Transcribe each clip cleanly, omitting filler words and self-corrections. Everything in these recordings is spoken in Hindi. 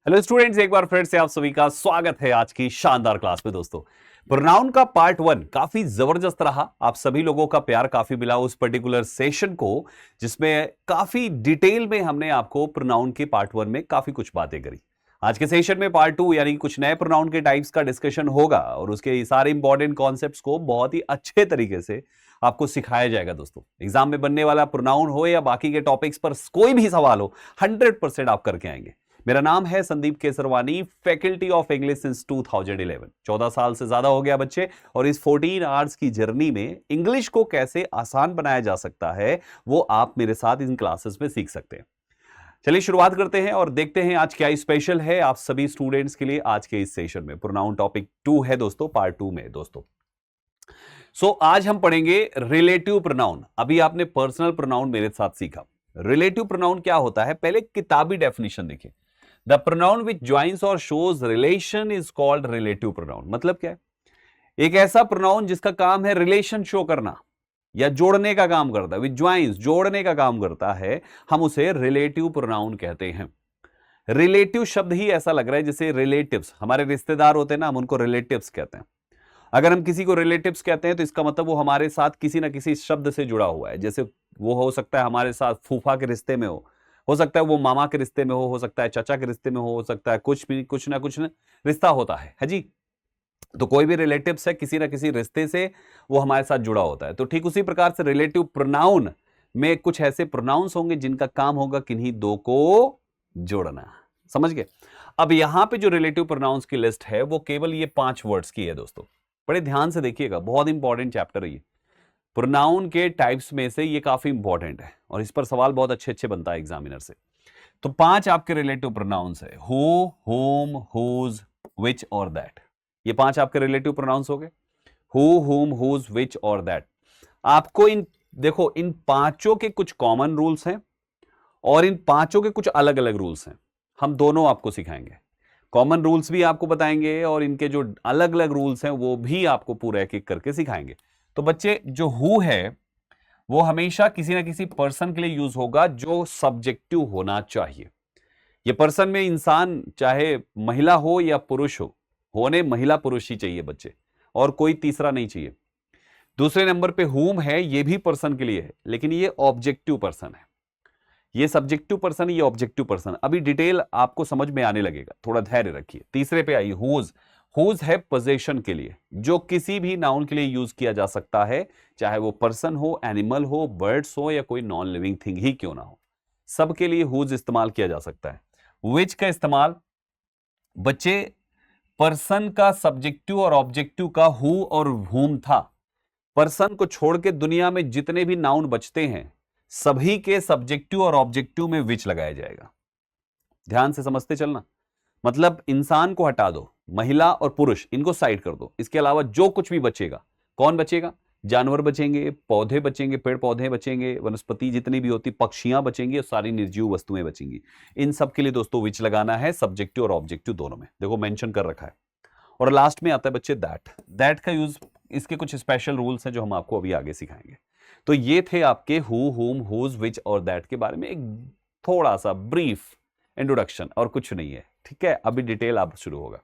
हेलो स्टूडेंट्स, एक बार फिर से आप सभी का स्वागत है आज की शानदार क्लास में। दोस्तों, प्रोनाउन का पार्ट 1 काफी जबरदस्त रहा। आप सभी लोगों का प्यार काफी मिला उस पर्टिकुलर सेशन को, जिसमें काफी डिटेल में हमने आपको प्रोनाउन के पार्ट 1 में काफी कुछ बातें करी। आज के सेशन में पार्ट 2 यानी कुछ नए प्रोनाउन के टाइप्स का डिस्कशन होगा और उसके सारे इंपॉर्टेंट कॉन्सेप्ट्स को बहुत ही अच्छे तरीके से आपको सिखाया जाएगा। दोस्तों, एग्जाम में बनने वाला प्रोनाउन हो या बाकी के टॉपिक्स पर कोई भी सवाल हो, 100% आप करके आएंगे। मेरा नाम है Sandeep Kesarwani, faculty of English since 2011। 14 साल से ज्यादा हो गया बच्चे, और इस 14 आवर्स की जर्नी में इंग्लिश को कैसे आसान बनाया जा सकता है वो आप मेरे साथ इन क्लासेस में सीख सकते हैं। चलिए शुरुआत करते हैं और देखते हैं आज क्या स्पेशल है आप सभी स्टूडेंट्स के लिए। आज के इस सेशन में प्रोनाउन टॉपिक 2 है दोस्तों, पार्ट 2 में। दोस्तों, आज हम पढ़ेंगे रिलेटिव प्रोनाउन। अभी आपने पर्सनल प्रोनाउन मेरे साथ सीखा। रिलेटिव प्रोनाउन क्या होता है, पहले किताबी डेफिनेशन देखिए। द प्रोनाउन विच ज्वाइंस और shows relation is called relative pronoun. मतलब क्या है? एक ऐसा प्रोनाउन जिसका काम है रिलेशन शो करना या जोड़ने का काम करता है। विच ज्वाइंस, जोड़ने का काम करता है, हम उसे रिलेटिव प्रोनाउन कहते हैं। रिलेटिव शब्द ही ऐसा लग रहा है जैसे रिलेटिव्स, हमारे रिश्तेदार होते हैं ना, हम उनको रिलेटिव्स कहते हैं। अगर हम किसी को रिलेटिव्स कहते हैं तो इसका मतलब वो हमारे साथ किसी ना किसी शब्द से जुड़ा हुआ है। जैसे वो हो सकता है हमारे साथ फूफा के रिश्ते में हो सकता है वो मामा के रिश्ते में हो सकता है चाचा के रिश्ते में हो सकता है कुछ भी, कुछ ना कुछ रिश्ता होता है जी। तो कोई भी रिलेटिव्स है, किसी ना किसी रिश्ते से वो हमारे साथ जुड़ा होता है। तो ठीक उसी प्रकार से रिलेटिव प्रोनाउन में कुछ ऐसे प्रोनाउंस होंगे जिनका काम होगा किन्हीं दो को जोड़ना। समझ गए? अब यहां पे जो रिलेटिव प्रोनाउंस की लिस्ट है वो केवल ये 5 वर्ड्स की है। दोस्तों, बड़े ध्यान से देखिएगा, बहुत इंपॉर्टेंट चैप्टर है ये। प्रोनाउन के टाइप्स में से ये काफी इंपॉर्टेंट है और इस पर सवाल बहुत अच्छे अच्छे बनता है एग्जामिनर से। तो 5 आपके रिलेटिव प्रोनाउंस है, हु, होम, हुज, विच और दैट। ये 5 आपके रिलेटिव प्रोनाउंस हो गए, हु, होम, हुज, विच और दैट। आपको इन, देखो, इन पांचों के कुछ कॉमन रूल्स हैं और इन पांचों के कुछ अलग अलग रूल्स हैं। हम दोनों आपको सिखाएंगे, कॉमन रूल्स भी आपको बताएंगे और इनके जो अलग अलग रूल्स हैं वो भी आपको पूरा एक एक करके सिखाएंगे। तो बच्चे, जो हु है वो हमेशा किसी ना किसी पर्सन के लिए यूज होगा जो सब्जेक्टिव होना चाहिए। ये पर्सन में इंसान चाहे महिला हो या पुरुष हो, होने महिला पुरुष ही चाहिए बच्चे, और कोई तीसरा नहीं चाहिए। दूसरे नंबर पे हुम है, ये भी पर्सन के लिए है, लेकिन ये ऑब्जेक्टिव पर्सन है। ये सब्जेक्टिव पर्सन, ये ऑब्जेक्टिव पर्सन। अभी डिटेल आपको समझ में आने लगेगा, थोड़ा धैर्य रखिए। तीसरे पे आइए, हुज। हुज है पोजेशन के लिए, जो किसी भी नाउन के लिए यूज किया जा सकता है, चाहे वो पर्सन हो, एनिमल हो, बर्ड्स हो या कोई नॉन लिविंग थिंग ही क्यों ना हो, सबके लिए हुज इस्तेमाल किया जा सकता है। विच का इस्तेमाल बच्चे पर्सन का सब्जेक्टिव और ऑब्जेक्टिव का हु और हुम था। पर्सन को छोड़ के दुनिया में जितने भी नाउन बचते हैं सभी के सब्जेक्टिव और ऑब्जेक्टिव में विच लगाया जाएगा। ध्यान से समझते चलना। मतलब इंसान को हटा दो, महिला और पुरुष इनको साइड कर दो, इसके अलावा जो कुछ भी बचेगा, कौन बचेगा? जानवर बचेंगे, पौधे बचेंगे, पेड़ पौधे बचेंगे, वनस्पति जितनी भी होती, पक्षियां बचेंगी और सारी निर्जीव वस्तुएं बचेंगी। इन सब के लिए दोस्तों विच लगाना है, सब्जेक्टिव और ऑब्जेक्टिव दोनों में। देखो मेंशन कर रखा है। और लास्ट में आता है बच्चे दैट। दैट का यूज, इसके कुछ स्पेशल रूल्स हैं जो हम आपको अभी आगे सिखाएंगे। तो ये थे आपके हु, हुम, हुज, विच और दैट के बारे में एक थोड़ा सा ब्रीफ इंट्रोडक्शन, और कुछ नहीं है। ठीक है, अभी डिटेल आप शुरू होगा।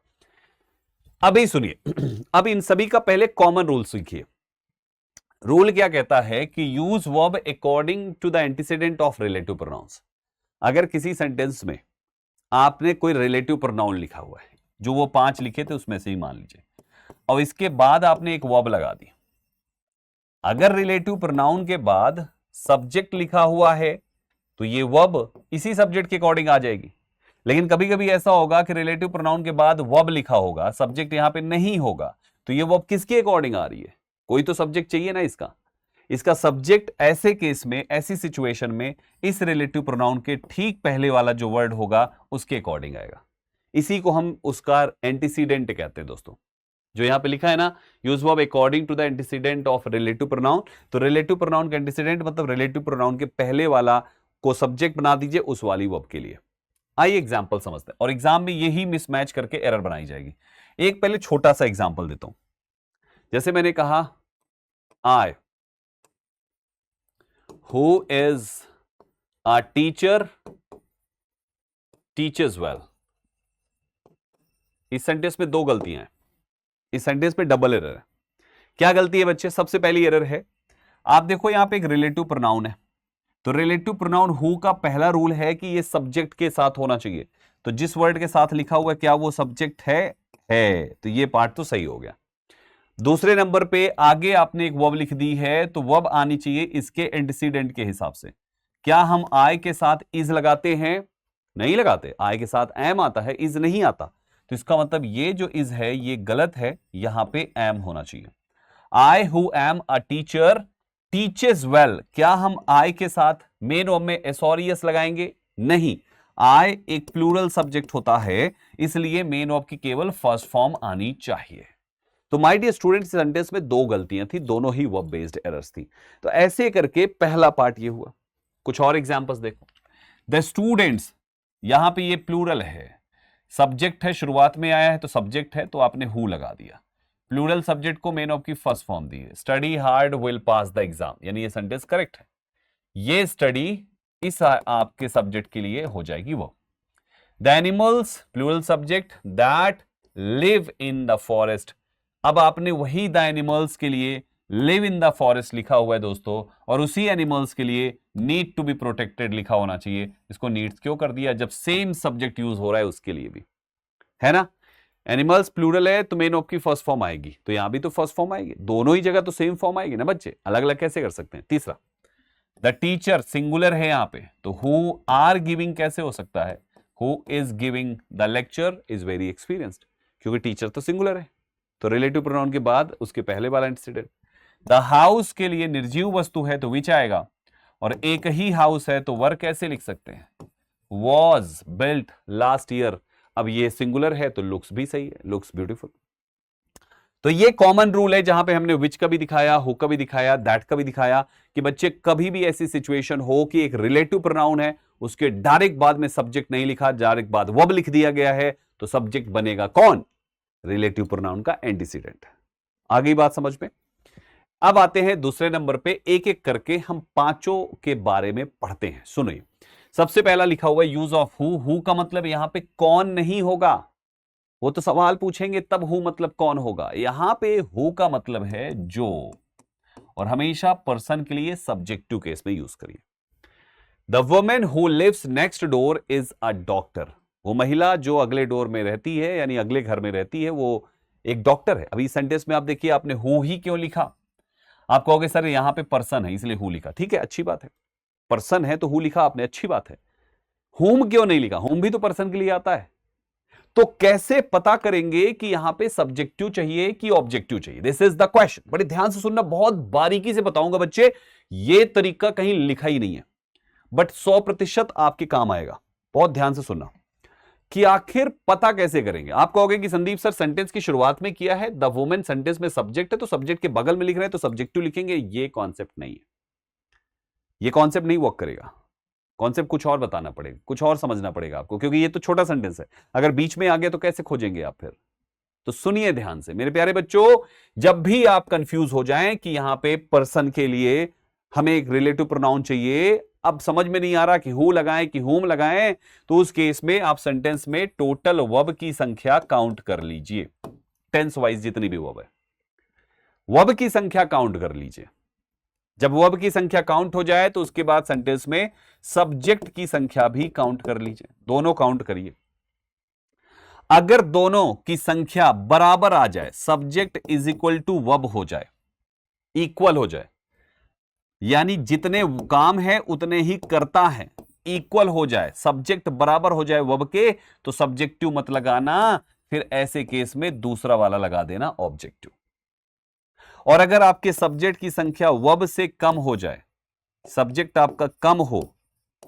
अभी सुनिए अब इन सभी का पहले कॉमन रूल सीखिए। रूल क्या कहता है कि use verb according to the antecedent of relative pronouns. अगर किसी सेंटेंस में आपने कोई रिलेटिव प्रोनाउन लिखा हुआ है, जो वो 5 लिखे थे उसमें से ही मान लीजिए, और इसके बाद आपने एक वर्ब लगा दी। अगर रिलेटिव प्रोनाउन के बाद सब्जेक्ट लिखा हुआ है तो ये वर्ब इसी सब्जेक्ट के अकॉर्डिंग आ जाएगी। लेकिन कभी कभी ऐसा होगा कि रिलेटिव प्रोनाउन के बाद वर्ब लिखा होगा, सब्जेक्ट यहां पे नहीं होगा, तो ये वर्ब किसके अकॉर्डिंग आ रही है? कोई तो सब्जेक्ट चाहिए ना इसका। इसका सब्जेक्ट ऐसे केस में, ऐसी सिचुएशन में, इस रिलेटिव प्रोनाउन के ठीक पहले वाला जो वर्ड होगा उसके अकॉर्डिंग आएगा। इसी को हम उसका एंटीसीडेंट कहते हैं दोस्तों। जो यहां पे लिखा है ना, use verb according to the antecedent of relative pronoun, तो रिलेटिव प्रोनाउन का एंटीसीडेंट मतलब रिलेटिव प्रोनाउन के पहले वाला को सब्जेक्ट बना दीजिए उस वाली वर्ब के लिए। आइए एग्जांपल समझते हैं, और एग्जाम में यही मिसमैच करके एरर बनाई जाएगी। एक पहले छोटा सा एग्जांपल देता हूं। जैसे मैंने कहा, I who is a teacher teachers well. इस सेंटेंस में दो गलतियां हैं, इस सेंटेंस में डबल एरर है। क्या गलती है बच्चे? सबसे पहली एरर है, आप देखो यहां पे एक रिलेटिव प्रोनाउन है, तो रिलेटिव प्रोनाउन हु का पहला रूल है कि ये सब्जेक्ट के साथ होना चाहिए। तो जिस वर्ड के साथ लिखा हुआ है क्या वो सब्जेक्ट है? तो ये पार्ट तो सही हो गया। दूसरे नंबर पे आगे आपने एक वर्ब लिख दी है, तो वर्ब आनी चाहिए इसके एंटीसीडेंट के हिसाब से। क्या हम आई के साथ इज लगाते हैं? नहीं लगाते। आई के साथ एम आता है, इज नहीं आता। तो इसका मतलब ये जो इज है ये गलत है, यहां पे एम होना चाहिए। I who am a teacher teaches well, क्या हम आई के साथ मेन वर्ब में एसोरियस लगाएंगे? नहीं। आई एक प्लूरल सब्जेक्ट होता है, इसलिए मेन वर्ब की केवल फर्स्ट फॉर्म आनी चाहिए। तो माय डियर स्टूडेंट्स, सेंटेंस में दो गलतियां थी, दोनों ही वर्ब बेस्ड एरर्स थी। तो ऐसे करके पहला पार्ट ये हुआ। कुछ और एग्जांपल्स देखो। द स्टूडेंट्स, यहां पे ये प्लूरल है, सब्जेक्ट है, शुरुआत में आया है तो सब्जेक्ट है, तो आपने हु लगा दिया। प्लूरल सब्जेक्ट को मेन ऑफ की फर्स्ट फॉर्म दी है। Study hard will pass the exam, यानी ये सेंटेंस करेक्ट है। ये स्टडी इस आपके सब्जेक्ट के लिए हो जाएगी वो। The animals, plural subject, that live in the forest. अब आपने वही द एनिमल्स के लिए लिव इन द फॉरेस्ट लिखा हुआ है दोस्तों, और उसी एनिमल्स के लिए नीड टू बी प्रोटेक्टेड लिखा होना चाहिए। इसको नीड्स क्यों कर दिया? जब सेम सब्जेक्ट यूज हो रहा है उसके लिए भी, है ना। एनिमल्स प्लूरल है तो मेन ऑफ की फर्स्ट फॉर्म आएगी, तो यहां भी तो फर्स्ट फॉर्म आएगी, दोनों ही जगह तो सेम फॉर्म आएगी ना बच्चे, अलग अलग कैसे कर सकते हैं। तीसरा, द टीचर सिंगुलर है यहां पे, तो हु आर गिविंग कैसे हो सकता है? Who is giving the lecture is very experienced, क्योंकि टीचर तो सिंगुलर है, तो रिलेटिव प्रोनाउन के बाद उसके पहले वाला एंटीसीडेंट। द हाउस के लिए निर्जीव वस्तु है तो विच आएगा, और एक ही हाउस है तो वर कैसे लिख सकते हैं? Was built last year. अब ये सिंगुलर है तो लुक्स भी सही है, लुक्स ब्यूटीफुल। तो ये कॉमन रूल है, जहां पे हमने विच का भी दिखाया, हु का भी दिखाया, दैट का भी दिखाया, कि बच्चे कभी भी ऐसी सिचुएशन हो कि एक रिलेटिव प्रोनाउन है, उसके डायरेक्ट बाद में सब्जेक्ट नहीं लिखा, डायरेक्ट बाद वर्ब लिख दिया गया है, तो सब्जेक्ट बनेगा कौन? रिलेटिव प्रोनाउन का एंटीसीडेंट। आ गई बात समझ में? अब आते हैं दूसरे नंबर पे, एक एक करके हम पांचों के बारे में पढ़ते हैं। सुनिए, सबसे पहला लिखा हुआ है यूज ऑफ हु का मतलब यहां पे कौन नहीं होगा, वो तो सवाल पूछेंगे तब हु मतलब कौन होगा। यहां पे हु का मतलब है जो, और हमेशा पर्सन के लिए सब्जेक्टिव केस में यूज करिए। The women who lives next door is a doctor, वो महिला जो अगले डोर में रहती है, यानी अगले घर में रहती है, वो एक डॉक्टर है। अभी सेंटेंस में आप देखिए आपने हु ही क्यों लिखा? आप कहोगे सर यहां पे पर्सन है इसलिए हु लिखा, ठीक है, अच्छी बात है, पर्सन है तो हु लिखा आपने, अच्छी बात है। हुम क्यों नहीं लिखा? हुम भी तो पर्सन के लिए आता है। तो कैसे पता करेंगे कि यहां पे सब्जेक्टिव चाहिए कि ऑब्जेक्टिव चाहिए? This is the question. बड़े ध्यान से सुनना, बहुत बारीकी से बताऊंगा बच्चे, ये तरीका कहीं लिखा ही नहीं है, बट 100% आपके काम आएगा। बहुत ध्यान से सुनना कि आखिर पता कैसे करेंगे। आप कहोगे कि संदीप सर सेंटेंस की शुरुआत में किया है द वुमेन, सेंटेंस में सब्जेक्ट है तो सब्जेक्ट के बगल में लिख रहे हैं तो सब्जेक्टिव लिखेंगे। ये कॉन्सेप्ट नहीं है, ये कॉन्सेप्ट नहीं वर्क करेगा। कॉन्सेप्ट कुछ और बताना पड़ेगा, कुछ और समझना पड़ेगा आपको, क्योंकि ये तो छोटा सेंटेंस है, अगर बीच में आ गया तो कैसे खोजेंगे आप फिर? तो सुनिए ध्यान से मेरे प्यारे बच्चों, जब भी आप कंफ्यूज हो जाएं कि यहां पे पर्सन के लिए हमें एक रिलेटिव प्रोनाउन चाहिए, अब समझ में नहीं आ रहा कि हु लगाएं कि हुम लगाएं, तो उस केस में आप सेंटेंस में टोटल वर्ब की संख्या काउंट कर लीजिए। टेंस वाइज जितनी भी वर्ब है, वर्ब की संख्या काउंट कर लीजिए। जब वर्ब की संख्या काउंट हो जाए तो उसके बाद सेंटेंस में सब्जेक्ट की संख्या भी काउंट कर लीजिए, दोनों काउंट करिए। अगर दोनों की संख्या बराबर आ जाए, subject is equal to verb हो जाए, इक्वल हो जाए, यानी जितने काम है उतने ही करता है, इक्वल हो जाए, सब्जेक्ट बराबर हो जाए वर्ब के, तो सब्जेक्टिव मत लगाना, फिर ऐसे केस में दूसरा वाला लगा देना, ऑब्जेक्टिव। और अगर आपके सब्जेक्ट की संख्या वर्ब से कम हो जाए, सब्जेक्ट आपका कम हो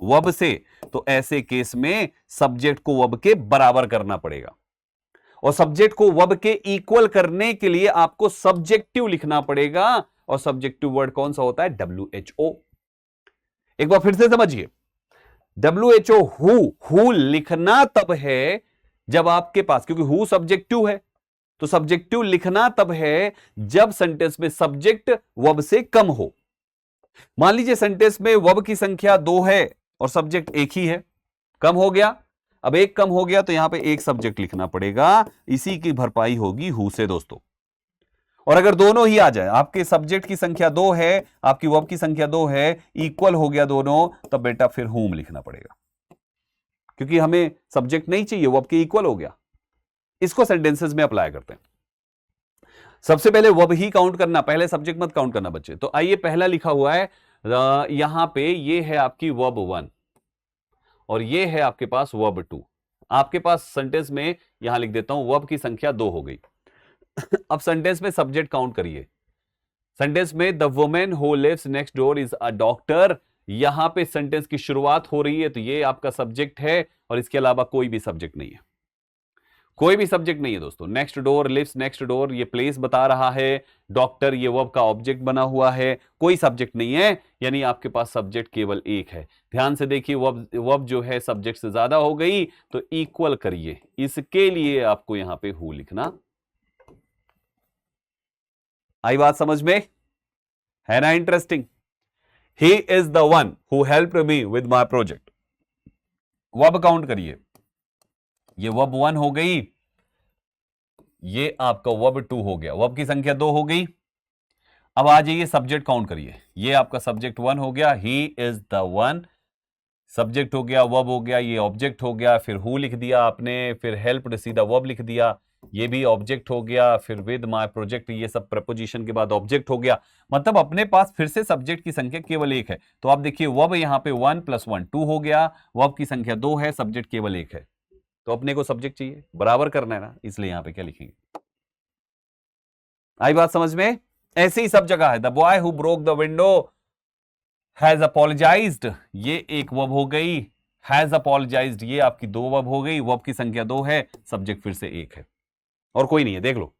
वर्ब से, तो ऐसे केस में सब्जेक्ट को वर्ब के बराबर करना पड़ेगा, और सब्जेक्ट को वर्ब के इक्वल करने के लिए आपको सब्जेक्टिव लिखना पड़ेगा। और सब्जेक्टिव वर्ड कौन सा होता है? WHO। एक बार फिर से समझिए, WHO हु लिखना तब है जब आपके पास, क्योंकि हु सब्जेक्टिव है, तो सब्जेक्टिव लिखना तब है जब सेंटेंस में सब्जेक्ट वर्ब से कम हो। मान लीजिए सेंटेंस में वर्ब की संख्या 2 है और सब्जेक्ट एक ही है, कम हो गया, अब एक कम हो गया तो यहां पे एक सब्जेक्ट लिखना पड़ेगा, इसी की भरपाई होगी हु से दोस्तों। और अगर दोनों ही आ जाए, आपके सब्जेक्ट की संख्या 2 है, आपकी वर्ब की संख्या 2 है, इक्वल हो गया दोनों, तब बेटा फिर हुम लिखना पड़ेगा, क्योंकि हमें सब्जेक्ट नहीं चाहिए, वर्ब के इक्वल हो गया। इसको सेंटेंसेस में अप्लाई करते हैं। सबसे पहले वर्ब ही काउंट करना, पहले सब्जेक्ट मत काउंट करना बच्चे। तो आइए, पहला लिखा हुआ है यहां पे, ये है आपकी वर्ब 1 और ये है आपके पास वर्ब 2। आपके पास सेंटेंस में यहां लिख देता हूं वर्ब की संख्या 2 हो गई। अब सेंटेंस में सब्जेक्ट काउंट करिए। सेंटेंस में the women who lives next door is a doctor, यहां पे सेंटेंस की शुरुआत हो रही है, तो ये आपका सब्जेक्ट है और इसके अलावा कोई भी सब्जेक्ट नहीं है, कोई भी सब्जेक्ट नहीं है दोस्तों। Next door, lives next door, ये प्लेस बता रहा है। डॉक्टर ये वर्ब का ऑब्जेक्ट बना हुआ है, कोई सब्जेक्ट नहीं है, यानी आपके पास सब्जेक्ट केवल एक है। ध्यान से देखिए, वर्ब जो है सब्जेक्ट से ज्यादा हो गई तो इक्वल करिए, इसके लिए आपको यहां पे हु लिखना। आई बात समझ में? है ना interesting? He is the one who help me with my project. Verb count करिए, ये वर्ब 1 हो गई, ये आपका वर्ब 2 हो गया, वर्ब की संख्या 2 हो गई। अब आ जाइए सब्जेक्ट काउंट करिए, ये आपका सब्जेक्ट 1 हो गया, ही इज द वन, सब्जेक्ट हो गया, वर्ब हो गया, ये ऑब्जेक्ट हो गया, फिर हु लिख दिया आपने, फिर हेल्प्ड सीधा वर्ब लिख दिया, ये भी ऑब्जेक्ट हो गया, फिर विद माय प्रोजेक्ट, ये सब प्रपोजिशन के बाद ऑब्जेक्ट हो गया। मतलब अपने पास फिर से सब्जेक्ट की संख्या केवल एक है। तो आप देखिए, वर्ब यहां पे 1 + 1 2 हो गया, वर्ब की संख्या 2 है, सब्जेक्ट केवल एक है, तो अपने को सब्जेक्ट चाहिए, बराबर करना है ना, इसलिए यहां पे क्या लिखेंगे। आई बात समझ में? ऐसे ही सब जगह है। The boy who broke the window has apologised, ये एक वर्ब हो गई, हैज अपोलोजाइज्ड ये आपकी 2 वर्ब हो गई, वर्ब की संख्या 2 है, सब्जेक्ट फिर से एक है और कोई नहीं है। देख लो,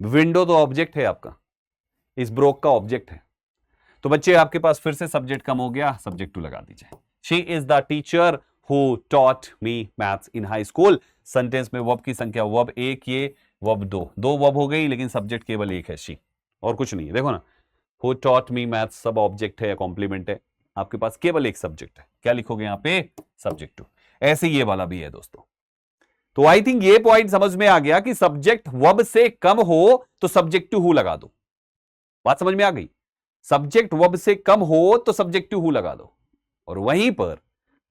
विंडो तो ऑब्जेक्ट है आपका, इस ब्रोक का ऑब्जेक्ट है, तो बच्चे आपके पास फिर से सब्जेक्ट कम हो गया, सब्जेक्ट 2 लगा दीजिए। She is the teacher who taught me maths in high school, sentence में वर्ब की संख्या वर्ब 1, ये वर्ब 2, 2 वर्ब हो गई, लेकिन सब्जेक्ट केवल एक है, शी, और कुछ नहीं है। देखो ना, हु टॉट मी मैथ्स सब ऑब्जेक्ट है या कॉम्प्लीमेंट है, आपके पास केवल एक सब्जेक्ट है, क्या लिखोगे यहां पे? सब्जेक्ट 2। ऐसे ये वाला भी है दोस्तों। तो आई थिंक ये पॉइंट समझ में आ गया कि सब्जेक्ट वर्ब से कम हो तो सब्जेक्ट टू हु लगा दो। बात समझ में आ गई? सब्जेक्ट वर्ब से कम हो तो सब्जेक्ट टू हु लगा दो। और वहीं पर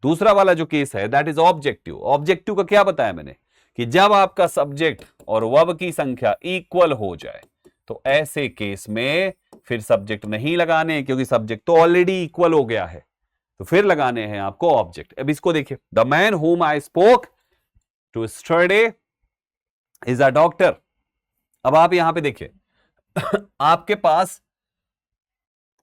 दूसरा वाला जो केस है, दैट इज ऑब्जेक्टिव। ऑब्जेक्टिव का क्या बताया मैंने, कि जब आपका सब्जेक्ट और वर्ब की संख्या इक्वल हो जाए तो ऐसे केस में फिर सब्जेक्ट नहीं लगाने, क्योंकि सब्जेक्ट तो ऑलरेडी इक्वल हो गया है, तो फिर लगाने हैं आपको ऑब्जेक्ट। अब इसको देखिए, the man whom I spoke to study is a doctor. अब आप यहां पे देखिए आपके पास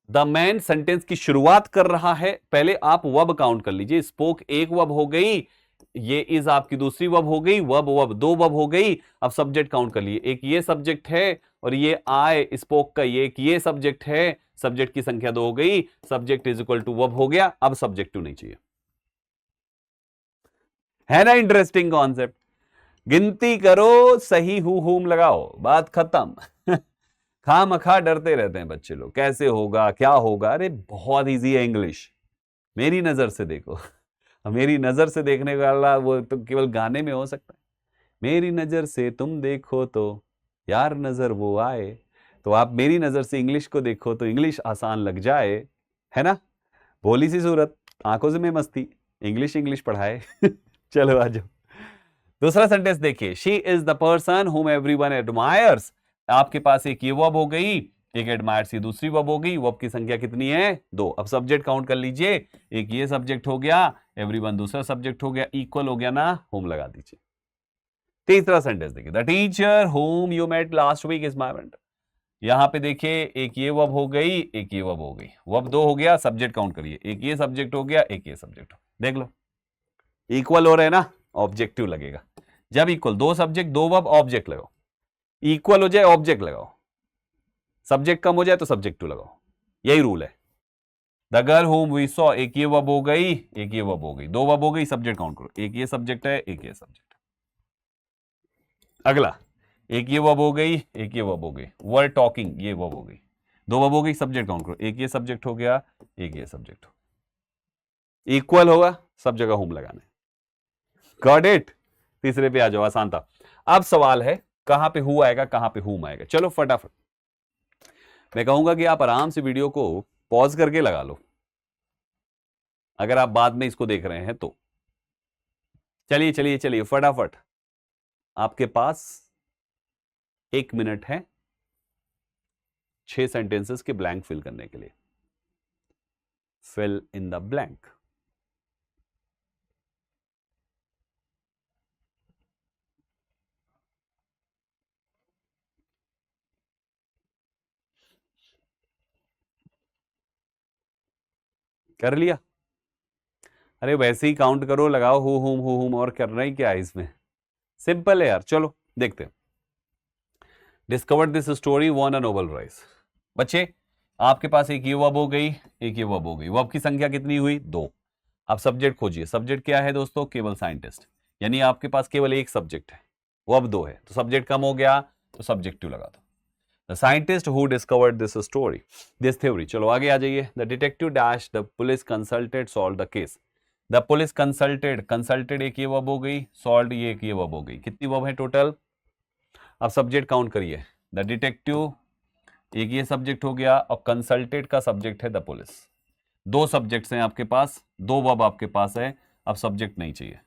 द मैन सेंटेंस की शुरुआत कर रहा है, पहले आप वर्ब काउंट कर लीजिए। स्पोक एक वर्ब हो गई, ये इज आपकी दूसरी वर्ब हो गई, वर्ब 2 वर्ब हो गई। अब सब्जेक्ट काउंट कर लिए, एक ये सब्जेक्ट है और ये आई स्पोक का ये सब्जेक्ट है, सब्जेक्ट की संख्या 2 हो गई, subject is equal to verb हो गया। अब सब्जेक्ट 2 नहीं चाहिए। है ना इंटरेस्टिंग कॉन्सेप्ट? गिनती करो, सही हुम लगाओ, बात खत्म। खामखा डरते रहते हैं बच्चे लोग, कैसे होगा क्या होगा। अरे बहुत इजी है इंग्लिश, मेरी नजर से देखो। मेरी नजर से देखने वाला वो तो केवल गाने में हो सकता है। मेरी नजर से तुम देखो तो यार नजर वो आए। तो आप मेरी नजर से इंग्लिश को देखो तो इंग्लिश आसान लग जाए, है ना? भोली सी सूरत, आंखों से में मस्ती, इंग्लिश इंग्लिश पढ़ाए। चलो आ जाओ, दूसरा सेंटेंस देखिए, she is the person whom everyone admires. आपके पास एक ये वर्ब हो गई, एक एडमायर्स ये दूसरी वर्ब हो गई, वर्ब की संख्या कितनी है? 2। अब सब्जेक्ट काउंट कर लीजिए, एक ये सब्जेक्ट हो गया, एवरीवन दूसरा सब्जेक्ट हो गया, इक्वल हो गया ना, होम लगा दीजिए। तीसरा सेंटेंस देखिए, the teacher whom you met last week is my mentor. यहां पे देखिए, एक ये वर्ब हो गई, एक ये वर्ब हो गई, वर्ब 2 हो गया, सब्जेक्ट काउंट करिए, एक ये सब्जेक्ट हो गया, एक ये सब्जेक्ट। देख लो इक्वल हो रहे हैं ना, ऑब्जेक्टिव लगेगा। जब इक्वल, 2 सब्जेक्ट 2 वर्ब, ऑब्जेक्ट लगाओ, इक्वल हो जाए ऑब्जेक्ट लगाओ, सब्जेक्ट कम हो जाए तो सब्जेक्ट 2 लगाओ, यही रूल है। The girl whom we saw, एक ये वर्ब हो गई, एक ये वर्ब हो गई, 2 वर्ब हो गई, सब्जेक्ट काउंट करो, एक ये सब्जेक्ट है, एक ये सब्जेक्ट। अगला, एक ये वर्ब हो गई, एक ये वर्ब हो गई, वर्ड टॉकिंग ये वर्ब हो गई, 2 वर्ब हो गई, सब्जेक्ट काउंट करो, एक ये सब्जेक्ट हो गया, एक ये सब्जेक्ट हो, इक्वल होगा, सब जगह होम लगाना है। Got it. तीसरे पे आ जाओ, आसान था। अब सवाल है कहां पे हु आएगा, कहां पे हुम आएगा। चलो फटाफट, मैं कहूंगा कि आप आराम से वीडियो को पॉज करके लगा लो अगर आप बाद में इसको देख रहे हैं तो। चलिए चलिए चलिए फटाफट, आपके पास 1 मिनट है 6 सेंटेंसेस के ब्लैंक फिल करने के लिए। Fill in the blank. कर लिया? अरे वैसे ही काउंट करो, लगाओ हु हुम, और करना ही क्या है इसमें, सिंपल है यार। चलो देखते हैं। Discover this story, won a Nobel prize. बच्चे आपके पास एक ये वर्ब हो गई, एक ये वर्ब हो गई। वर्ब की संख्या कितनी हुई? 2। आप सब्जेक्ट खोजिए। सब्जेक्ट क्या है दोस्तों? केवल साइंटिस्ट। यानी आपके पास केवल एक सब्जेक्ट है, वर्ब 2 है, तो सब्जेक्ट कम हो गया, तो सब्जेक्टिव लगा दो। The scientist who discovered this story, this theory. चलो आगे आ जाइए। The detective dash the police consulted solved the case. The police consulted, consulted एक ये वर्ब हो गई, सॉल्व ये एक ये वर्ब हो गई। कितनी वर्ब है टोटल? अब सब्जेक्ट काउंट करिए। द डिटेक्टिव एक ये सब्जेक्ट हो गया, और कंसल्टेड का सब्जेक्ट है द पुलिस। 2 सब्जेक्ट्स हैं आपके पास, 2 वर्ब आपके पास है, अब सब्जेक्ट नहीं चाहिए।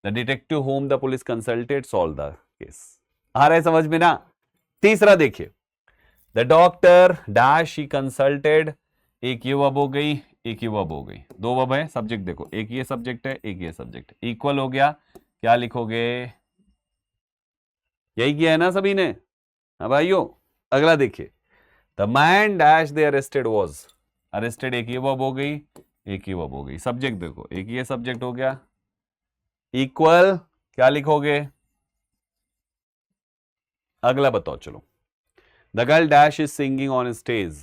The detective whom the police consulted solved the case. आ रहा है समझ में ना? तीसरा देखिए, the doctor dash he consulted, एक ये वर्ब हो गई, एक ये वर्ब हो गई। 2 वर्ब है, सब्जेक्ट देखो, एक ये सब्जेक्ट है, एक ये सब्जेक्ट। इक्वल हो गया, क्या लिखोगे? यही किया है ना सभी ने? हाँ भाइयों, अगला देखिए। The man dash they arrested was, arrested एक ये वर्ब हो गई, एक ये वर्ब हो गई। सब्जेक्ट देखो, एक ये सब्जेक्ट हो गया, इक्वल, क्या लिखोगे? अगला बताओ चलो। The girl dash is singing on stage,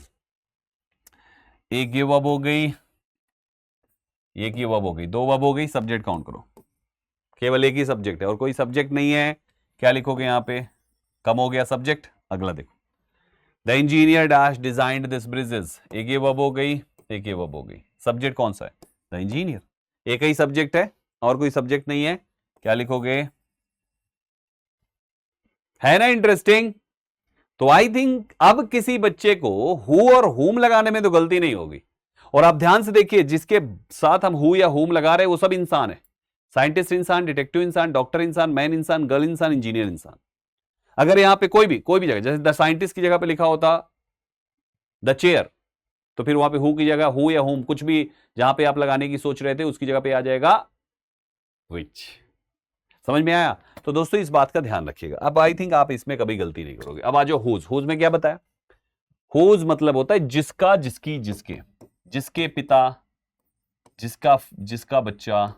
एक ये वर्ब हो गई, एक ये वर्ब हो गई, 2 वर्ब हो गई। सब्जेक्ट काउंट करो, केवल एक ही सब्जेक्ट है और कोई सब्जेक्ट नहीं है, क्या लिखोगे यहां पे? कम हो गया सब्जेक्ट। अगला देखो। The engineer dash designed this bridges, एक ये वर्ब हो गई, एक ये वर्ब हो गई। सब्जेक्ट कौन सा है? The engineer. एक ही सब्जेक्ट है और कोई सब्जेक्ट नहीं है, क्या लिखोगे? है ना इंटरेस्टिंग? तो आई थिंक अब किसी बच्चे को हु और हुम लगाने में तो गलती नहीं होगी। और आप ध्यान से देखिए, जिसके साथ हम हु या हुम लगा रहे हैं वो सब इंसान है। साइंटिस्ट इंसान, डिटेक्टिव इंसान, डॉक्टर इंसान, मैन इंसान, गर्ल इंसान, इंजीनियर इंसान। अगर यहां पे कोई भी जगह, जैसे द साइंटिस्ट की जगह पे लिखा होता द चेयर, तो फिर वहां पे हु की जगह हु या हुम, कुछ भी जहां पे आप लगाने की सोच रहे थे उसकी जगह पे आ जाएगा विच। समझ में आया? तो दोस्तों इस बात का ध्यान रखिएगा। अब आई थिंक आप इसमें कभी गलती नहीं करोगे। अब आ जाओ हुज। हुज में क्या बताया? हुज मतलब होता है जिसका, जिसकी, जिसके, जिसके पिता, जिसका, जिसका बच्चा,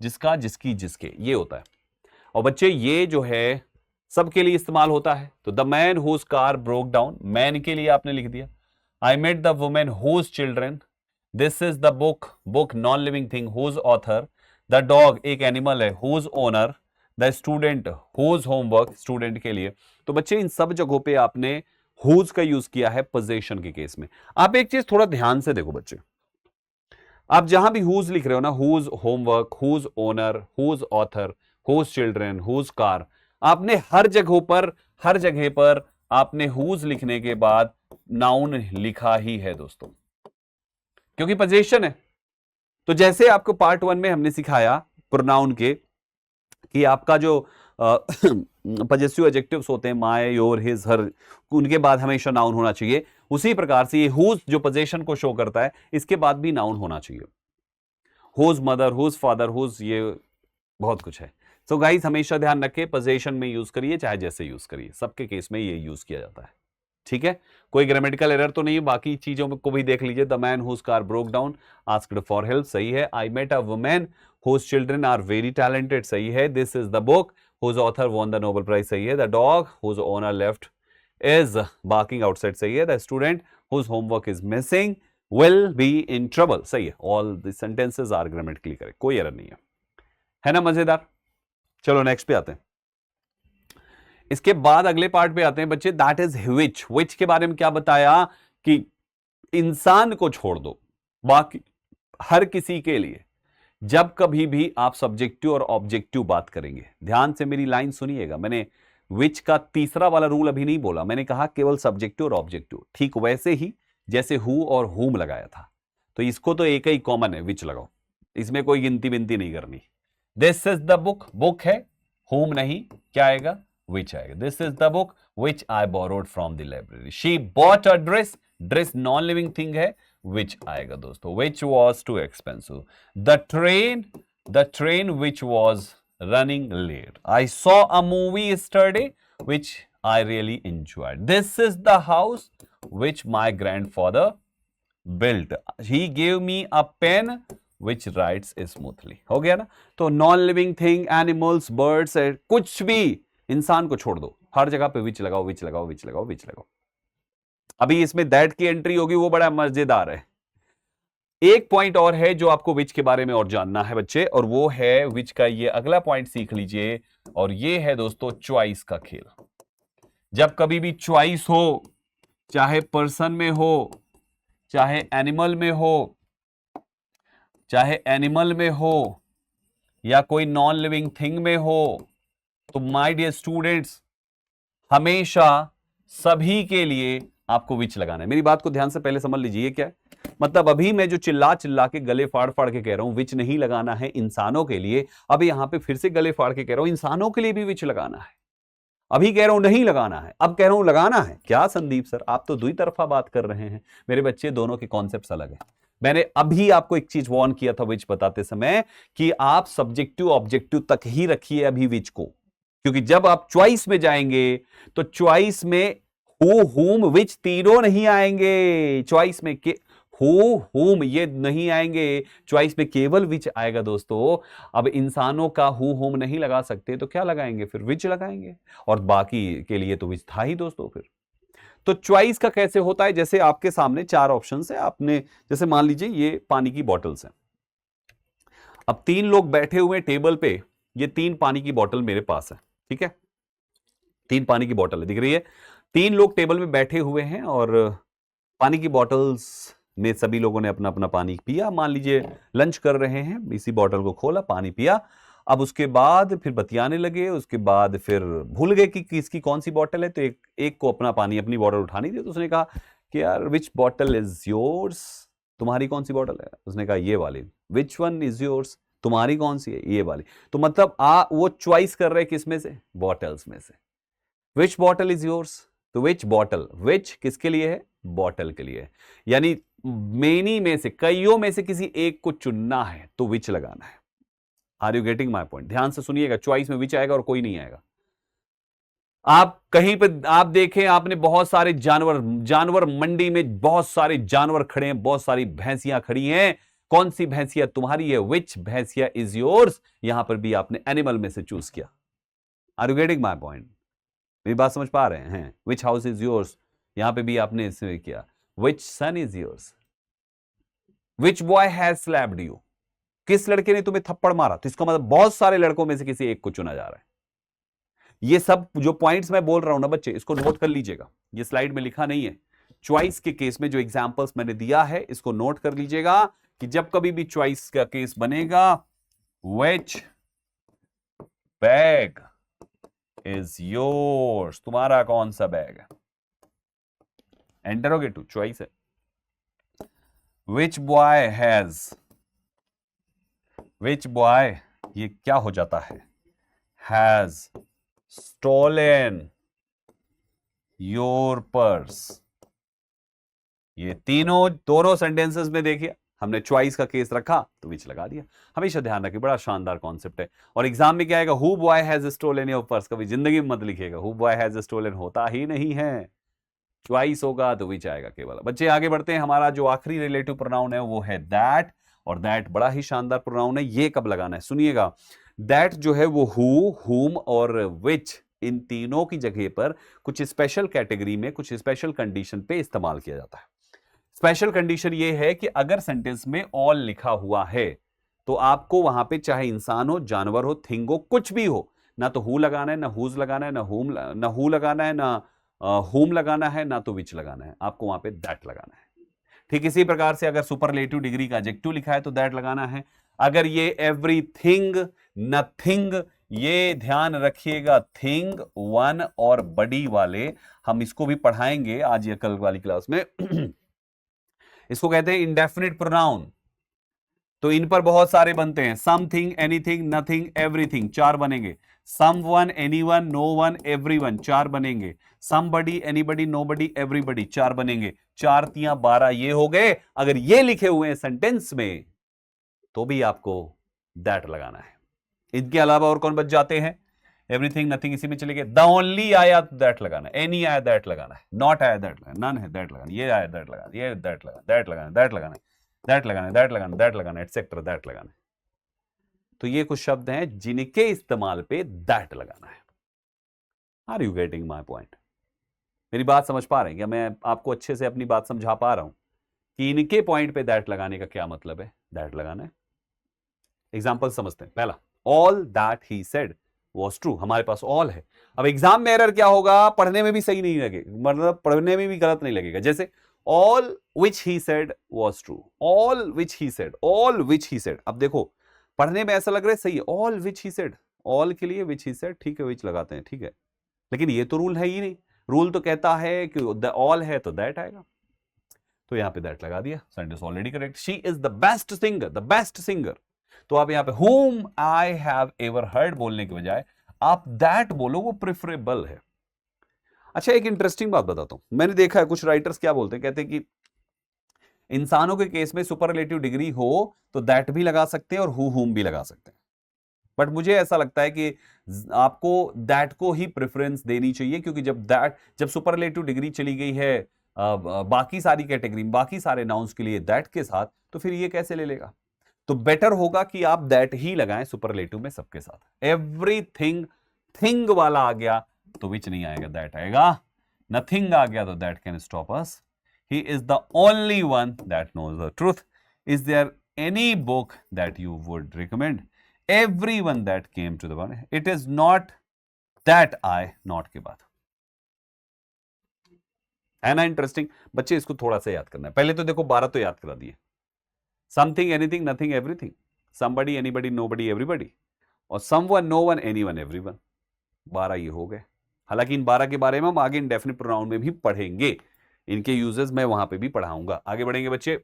जिसका, जिसकी, जिसके, ये होता है। और बच्चे ये जो है सबके लिए इस्तेमाल होता है। तो the man whose car broke down, man के लिए आपने लिख दिया। I met the women whose children, this is the book, book non living thing, whose author. The dog एक एनिमल है, whose owner. The student whose homework, student के लिए। तो बच्चे इन सब जगहों पे आपने हुज का यूज किया है पोजीशन के केस में। आप एक चीज थोड़ा ध्यान से देखो बच्चे, आप जहां भी हुज लिख रहे हो ना, whose homework, whose owner, whose author, whose children, whose car, आपने हर जगह पर आपने हुज लिखने के बाद नाउन लिखा ही है दोस्तों, क्योंकि पोजीशन है। तो जैसे आपको पार्ट 1 में हमने सिखाया प्रोनाउन के कि आपका जो पजेसिव एडजेक्टिव्स होते हैं, माय, योर, हिज, हर, उनके बाद हमेशा नाउन होना चाहिए। उसी प्रकार से ये हुज जो पोजीशन को शो करता है, इसके बाद भी नाउन होना चाहिए। Whose mother, whose father, whose, ये बहुत कुछ है। सो गाइस हमेशा ध्यान रखें, पोजीशन में यूज करिए चाहे जैसे यूज करिए, सबके केस में ये यूज किया जाता है। ठीक है, कोई ग्रामेटिकल एरर तो नहीं है। बाकी चीजों को भी देख लीजिए। The man whose car broke down asked for help, सही है। I met a woman whose children are very talented, सही है। This is the book whose author won the Nobel prize, सही है। The dog whose owner left is barking outside, सही है। The student whose homework is missing will be in trouble, सही है। All the sentences are grammatically correct, कोई एरर नहीं है ना? मजेदार। चलो नेक्स्ट पे आते हैं। इसके बाद अगले पार्ट पे आते हैं बच्चे, दैट इज विच। विच के बारे में क्या बताया कि इंसान को छोड़ दो, बाकी हर किसी के लिए जब कभी भी आप सब्जेक्टिव और ऑब्जेक्टिव बात करेंगे, ध्यान से मेरी लाइन सुनिएगा, मैंने विच का तीसरा वाला रूल अभी नहीं बोला, मैंने कहा केवल सब्जेक्टिव और ऑब्जेक्टिव, ठीक वैसे ही जैसे हु और हुम लगाया था, तो इसको तो एक ही कॉमन है, विच लगाओ, इसमें कोई गिनती बिनती नहीं करनी। This is the book, book है, हुम नहीं, क्या आएगा, विच आएगा। This is the book which I borrowed from the library. She bought a dress, dress non living thing है, विच आएगा दोस्तों, which was too expensive. The train which was running late. I saw a movie yesterday which I really enjoyed. This is the house which my grandfather built. He gave me a pen which writes smoothly. हो गया ना। तो non living thing, animals, birds, कुछ भी, इंसान को छोड़ दो, हर जगह पे विच लगाओ, विच लगाओ, विच लगाओ, विच लगाओ। अभी इसमें दैट की एंट्री होगी, वो बड़ा मजेदार है। एक पॉइंट और है जो आपको विच के बारे में और जानना है बच्चे, और वो है विच का ये अगला पॉइंट सीख लीजिए, और ये है दोस्तों चॉइस का खेल। जब कभी भी चॉइस हो, चाहे पर्सन में हो, चाहे एनिमल में हो, चाहे एनिमल में हो या कोई नॉन लिविंग थिंग में हो, तो माय डियर स्टूडेंट्स, हमेशा सभी के लिए आपको विच लगाना है। मेरी बात को ध्यान से पहले समझ लीजिए, क्या है मतलब, अभी मैं जो चिल्ला चिल्ला के गले फाड़ फाड़ के कह रहा हूं विच नहीं लगाना है इंसानों के लिए, अभी यहां पे फिर से गले फाड़ के कह रहा हूं इंसानों के लिए भी विच लगाना है। अभी कह रहा हूं नहीं लगाना है, अब कह रहा हूं लगाना है। क्या संदीप सर, आप तो दुई तरफा बात कर रहे हैं। मेरे बच्चे, दोनों के कॉन्सेप्ट्स अलग हैं। मैंने अभी आपको एक चीज वार्न किया था विच बताते समय, कि आप सब्जेक्टिव ऑब्जेक्टिव तक ही रखिए अभी विच को, क्योंकि जब आप चॉइस में जाएंगे तो चॉइस में हु, हुम, विच तीनों नहीं आएंगे। चॉइस में हु, हुम ये नहीं आएंगे, चॉइस में केवल विच आएगा दोस्तों। अब इंसानों का हु, हुम नहीं लगा सकते तो क्या लगाएंगे, फिर विच लगाएंगे, और बाकी के लिए तो विच था ही दोस्तों। फिर तो चॉइस का कैसे होता है, जैसे आपके सामने चार ऑप्शंस है, आपने जैसे मान लीजिए ये पानी की बॉटल्स हैं, अब तीन लोग बैठे हुए टेबल पे, ये तीन पानी की बोतल मेरे पास है, ठीक है, तीन पानी की बोतल है, दिख रही है, तीन लोग टेबल में बैठे हुए हैं और पानी की बॉटल्स में सभी लोगों ने अपना अपना पानी पिया। मान लीजिए लंच कर रहे हैं, इसी बॉटल को खोला, पानी पिया, अब उसके बाद फिर बतियाने लगे, उसके बाद फिर भूल गए कि किसकी कौन सी बॉटल है, तो एक को अपना पानी, अपनी बॉटल उठानी थी, तो उसने कहा कि यार विच बॉटल इज योर्स, तुम्हारी कौन सी बॉटल है, उसने कहा ये वाली। विच वन इज योर्स, तुम्हारी कौन सी है, ये वाली। तो मतलब वो चॉइस कर रहे किसमें से, बॉटल्स में से। विच बॉटल इज योर्स, तो विच बॉटल, विच किसके लिए है, बॉटल के लिए, यानी मेनी में से, कईयों में से किसी एक को चुनना है तो विच लगाना है। Are you getting my point? ध्यान से सुनिएगा, चॉइस में विच आएगा और कोई नहीं आएगा। आप कहीं पे आप देखें, आपने बहुत सारे जानवर मंडी में बहुत सारे जानवर खड़े हैं, बहुत सारी भैंसियां खड़ी हैं, कौन सी भैंसिया तुम्हारी है, विच भैंसिया इज योर्स, यहां पर भी आपने एनिमल में से चूज किया। Are you getting my point? मेरी बात समझ पा रहे हैं? विच हाउस इज योर्स, यहां पे भी आपने इसमें किया। Which son is yours, which boy has slapped you, किस लड़के ने तुम्हें थप्पड़ मारा, तो इसका मतलब बहुत सारे लड़कों में से किसी एक को चुना जा रहा है। ये सब जो पॉइंट्स मैं बोल रहा हूं ना बच्चे, इसको नोट कर लीजिएगा, ये स्लाइड में लिखा नहीं है। चॉइस के केस में जो एग्जांपल्स मैंने दिया है, इसको नोट कर लीजिएगा कि जब कभी भी चॉइस का केस बनेगा, व्हिच बैग इज योर्स, तुम्हारा कौन सा बैग है, इंटरोगेटिव चॉइस है। विच बॉय हैज, विच बॉय ये क्या हो जाता है, हैज स्टोलन योर पर्स। ये दोनों सेंटेंसेस में देखिए, हमने चॉइस का केस रखा तो विच लगा दिया। हमेशा ध्यान रखिए, बड़ा शानदार कॉन्सेप्ट है। और एग्जाम में क्या आएगा, who boy has stolen your purse, कभी जिंदगी में मत लिखिएगा, हु बॉय हैज स्टोलन होता ही नहीं है, चॉइस होगा तो विच आएगा केवल। बच्चे आगे बढ़ते हैं, हमारा जो आखिरी रिलेटिव प्रोनाउन है वो है दैट, और दैट बड़ा ही शानदार प्रोनाउन है। ये कब लगाना है, सुनिएगा, दैट जो है वो हु, हुम और विच, इन तीनों की जगह पर कुछ स्पेशल कैटेगरी में, कुछ स्पेशल कंडीशन पे इस्तेमाल किया जाता है। स्पेशल कंडीशन ये है कि अगर सेंटेंस में ऑल लिखा हुआ है तो आपको वहां पे चाहे इंसान हो, जानवर हो, थिंग हो, कुछ भी हो, ना तो हु लगाना है, ना हुज लगाना है, ना हु लगाना है, ना हुम लगाना है, ना तो विच लगाना है, आपको वहां पे दैट लगाना है। ठीक इसी प्रकार से अगर सुपरलेटिव डिग्री का एडजेक्टिव लिखा है तो दैट लगाना है, अगर ये एवरीथिंग, नथिंग, ये ध्यान रखिएगा, थिंग, वन और बडी वाले, हम इसको भी पढ़ाएंगे आज या कल वाली क्लास में। इसको कहते हैं इंडेफिनिट प्रोनाउन। तो इन पर बहुत सारे बनते हैं, समथिंग, एनीथिंग, नथिंग, एवरीथिंग, 4 बनेंगे। Someone, anyone, no one, everyone, 4 बनेंगे। समबडी, एनीबडी, नोबडी, एवरीबडी, 4 बनेंगे। 4 तियां 12 ये हो गए। अगर ये लिखे हुए हैं सेंटेंस में तो भी आपको दैट लगाना है। इनके अलावा और कौन बच जाते हैं? एवरीथिंग, नथिंग इसी में चले गए। द ओनली आया तो दैट लगाना है, एनी आया दैट लगाना है, नॉट आया दैट लगाना, नन है दैट लगाना, ये आया दैट लगाना, ये दैट लगाना, दैट लगाना, दैट लगाना, दैट लगाना, दैट लगाना, दैट लगाना, एटसेट्रा, दैट लगाना। तो ये कुछ शब्द हैं जिनके इस्तेमाल पे दैट लगाना है। Are you getting my point? मेरी बात समझ पा रहे हैं क्या? मैं आपको अच्छे से अपनी बात समझा पा रहा हूं कि इनके पॉइंट पे दैट लगाने का क्या मतलब है? दैट लगाना है। एग्जाम्पल समझते हैं। पहला, all that he said was true. हमारे पास ऑल है। अब एग्जाम में एरर क्या होगा? पढ़ने में भी सही नहीं लगेगा, मतलब पढ़ने में भी गलत नहीं लगेगा। जैसे all which he said was true, all which he said, all which he said. अब देखो पढ़ने में ऐसा लग रहा है सही है, all which he said, all के लिए विच ही सेड, ठीक है विच लगाते हैं, ठीक है, लेकिन ये तो रूल है ही नहीं। रूल तो कहता है कि ऑल है तो दैट आएगा, तो यहां पे दैट लगा दिया, sentence already correct. She is the best singer, the best singer. तो आप यहां पे whom I have ever heard बोलने के बजाय आप दैट बोलो, वो प्रेफरेबल है। अच्छा, एक इंटरेस्टिंग बात बताता हूं। मैंने देखा है कुछ राइटर्स क्या बोलते हैं, कहते हैं कि इंसानों के केस में सुपरलेटिव डिग्री हो तो दैट भी लगा सकते हैं और whom भी लगा सकते हैं। बट मुझे ऐसा लगता है कि आपको दैट को ही प्रेफरेंस देनी चाहिए, क्योंकि जब सुपरलेटिव डिग्री चली गई है बाकी सारी कैटेगरी, बाकी सारे नाउन्स के लिए दैट के साथ, तो फिर ये कैसे ले लेगा? तो बेटर होगा कि आप दैट ही लगाएं सुपरलेटिव में सबके साथ। एवरीथिंग, थिंग वाला आ गया तो विच नहीं आएगा, दैट आएगा। नथिंग आ गया तो that can stop us. He is the only one that knows the truth. Is there any book that you would recommend? Everyone that came to the one. It is not that I, not के बाद है ना। इंटरेस्टिंग बच्चे, इसको थोड़ा सा याद करना है। पहले तो देखो 12 तो याद करा दिए, something, anything, nothing, everything, somebody, anybody, nobody, everybody, और someone, no one, anyone, everyone. 12 ये हो गए। हालांकि इन 12 के बारे में हम आगे इंडेफिनिट प्रोनाउन में भी पढ़ेंगे, इनके यूजेस मैं वहां पे भी पढ़ाऊंगा। आगे बढ़ेंगे बच्चे।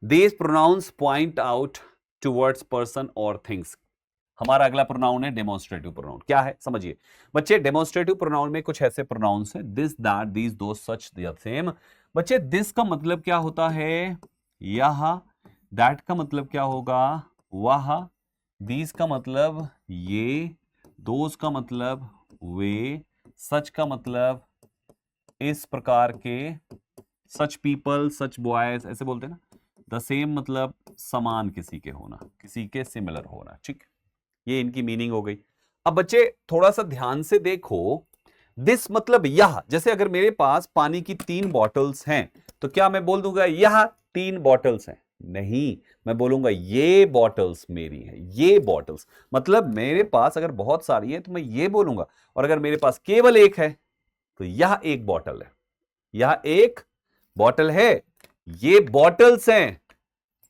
These pronouns point out towards person और थिंग्स। हमारा अगला प्रोनाउन है डेमोन्स्ट्रेटिव प्रोनाउन। क्या है समझिए बच्चे। डेमोन्स्ट्रेटिव प्रोनाउन में कुछ ऐसे प्रोनाउंस हैं, दिस, दैट, दीज, दो, सच, द सेम। बच्चे दिस का मतलब क्या होता है? यह। दैट का मतलब क्या होगा? वह। दीज का मतलब ये। दोज का मतलब वे। सच का मतलब इस प्रकार के, सच पीपल, सच बॉयज, ऐसे बोलते हैं ना। द सेम मतलब समान किसी के होना, किसी के सिमिलर होना, ठीक। ये इनकी मीनिंग हो गई। अब बच्चे थोड़ा सा ध्यान से देखो, दिस मतलब यह। जैसे अगर मेरे पास पानी की 3 बॉटल्स हैं तो क्या मैं बोल दूंगा यह 3 बॉटल्स हैं? नहीं, मैं बोलूंगा ये बॉटल्स मेरी हैं, ये बॉटल्स। मतलब मेरे पास अगर बहुत सारी है तो मैं ये बोलूंगा, और अगर मेरे पास केवल एक है तो यह एक बॉटल है, यह एक बॉटल है, ये बॉटल्स हैं।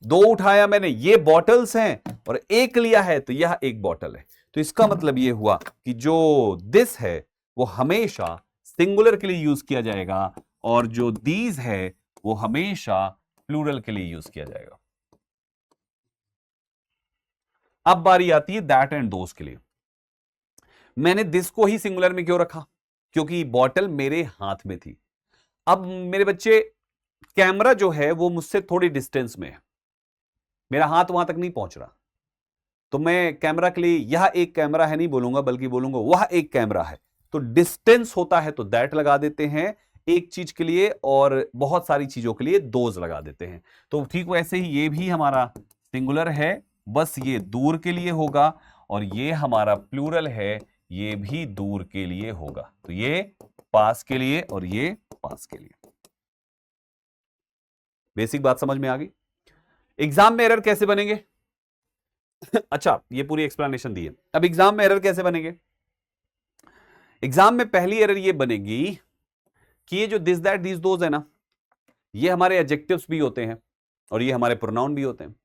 2 उठाया मैंने, ये बॉटल्स हैं, और एक लिया है तो यह एक बॉटल है। तो इसका मतलब यह हुआ कि जो दिस है वो हमेशा सिंगुलर के लिए यूज किया जाएगा, और जो दीज है वो हमेशा प्लूरल के लिए यूज किया जाएगा। अब बारी आती है दैट एंड दोस के लिए। मैंने दिस को ही सिंगुलर में क्यों रखा? क्योंकि बॉटल मेरे हाथ में थी। अब मेरे बच्चे कैमरा जो है वो मुझसे थोड़ी डिस्टेंस में है, मेरा हाथ वहां तक नहीं पहुंच रहा, तो मैं कैमरा के लिए यह एक कैमरा है नहीं बोलूंगा, बल्कि बोलूंगा वह एक कैमरा है। तो डिस्टेंस होता है तो दैट लगा देते हैं एक चीज के लिए, और बहुत सारी चीजों के लिए दोज लगा देते हैं। तो ठीक वैसे ही ये भी हमारा सिंगुलर है, बस ये दूर के लिए होगा, और ये हमारा प्लूरल है, ये भी दूर के लिए होगा। तो ये पास के लिए और ये पास के लिए। बेसिक बात समझ में आ गई? एग्जाम में एरर कैसे बनेंगे? अच्छा, ये पूरी एक्सप्लेनेशन दी है। अब एग्जाम में एरर कैसे बनेंगे? एग्जाम में पहली एरर ये बनेगी कि ये जो दिस, दैट, दीज, दोज है ना, ये हमारे एडजेक्टिव्स भी होते हैं और ये हमारे प्रोनाउन भी होते हैं।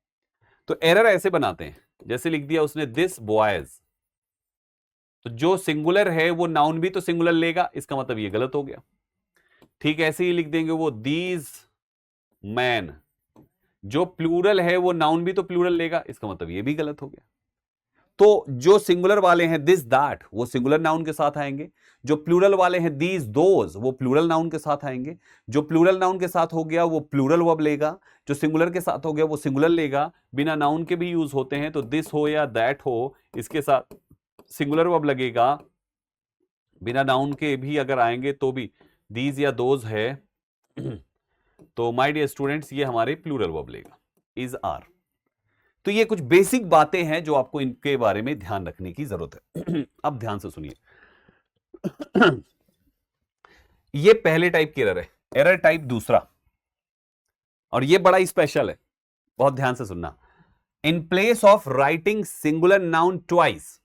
तो एरर ऐसे बनाते हैं, जैसे लिख दिया उसने दिस बॉयज, तो जो सिंगुलर है वो नाउन भी तो सिंगुलर लेगा, इसका मतलब ये गलत हो गया। ठीक ऐसे ही लिख देंगे वो दीज मैन, जो प्लूरल है वो नाउन भी तो प्लूरल लेगा, इसका मतलब ये भी गलत हो गया। तो जो सिंगुलर वाले हैं दिस दैट वो सिंगुलर नाउन के साथ आएंगे, जो प्लूरल वाले हैं दीज दोज वो प्लूरल नाउन के साथ आएंगे, जो प्लूरल नाउन के साथ हो गया वो प्लूरल वर्ब लेगा, जो सिंगुलर के साथ हो गया वो सिंगुलर लेगा। बिना नाउन के भी यूज होते हैं, तो दिस हो या दैट हो इसके साथ सिंगुलर वर्ब लगेगा, बिना नाउन के भी अगर आएंगे तो भी दीज या दोज है तो माय डियर स्टूडेंट्स ये हमारे प्लूरल वर्ब लेगा, इज आर। तो ये कुछ बेसिक बातें हैं जो आपको इनके बारे में ध्यान रखने की जरूरत है। अब ध्यान से सुनिए। ये पहले टाइप की एरर है, एरर टाइप दूसरा, और ये बड़ा स्पेशल है, बहुत ध्यान से सुनना। In place of writing singular noun twice,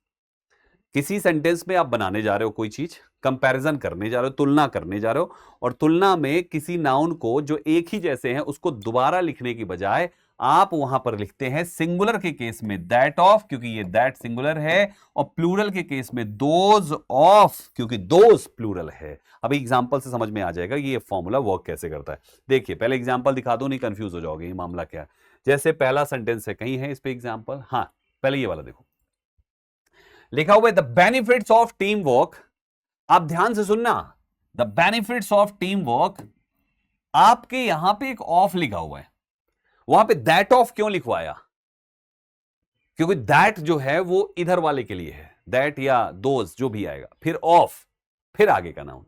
किसी सेंटेंस में आप बनाने जा रहे हो कोई चीज, कंपैरिजन करने जा रहे हो, तुलना करने जा रहे हो, और तुलना में किसी नाउन को जो एक ही जैसे हैं उसको दोबारा लिखने की बजाय आप वहां पर लिखते हैं सिंगुलर के केस में दैट ऑफ, क्योंकि ये दैट सिंगुलर है, और प्लूरल के केस में दोज ऑफ, क्योंकि दोज प्लूरल है। अभी एग्जांपल से समझ में आ जाएगा ये फॉर्मूला वर्क कैसे करता है। देखिए पहले एग्जांपल दिखा दो, नहीं कंफ्यूज हो जाओगे ये मामला क्या है। जैसे पहला सेंटेंस है, कहीं है इस पे एग्जांपल? हाँ, पहले ये वाला देखो, लिखा हुआ है the benefits of team work. आप ध्यान से सुनना, the benefits of team work, आपके यहां पे एक ऑफ लिखा हुआ है, वहां पे दैट ऑफ क्यों लिखवाया? क्योंकि दैट जो है वो इधर वाले के लिए है, दैट या दोज जो भी आएगा, फिर ऑफ, फिर आगे का नाउन।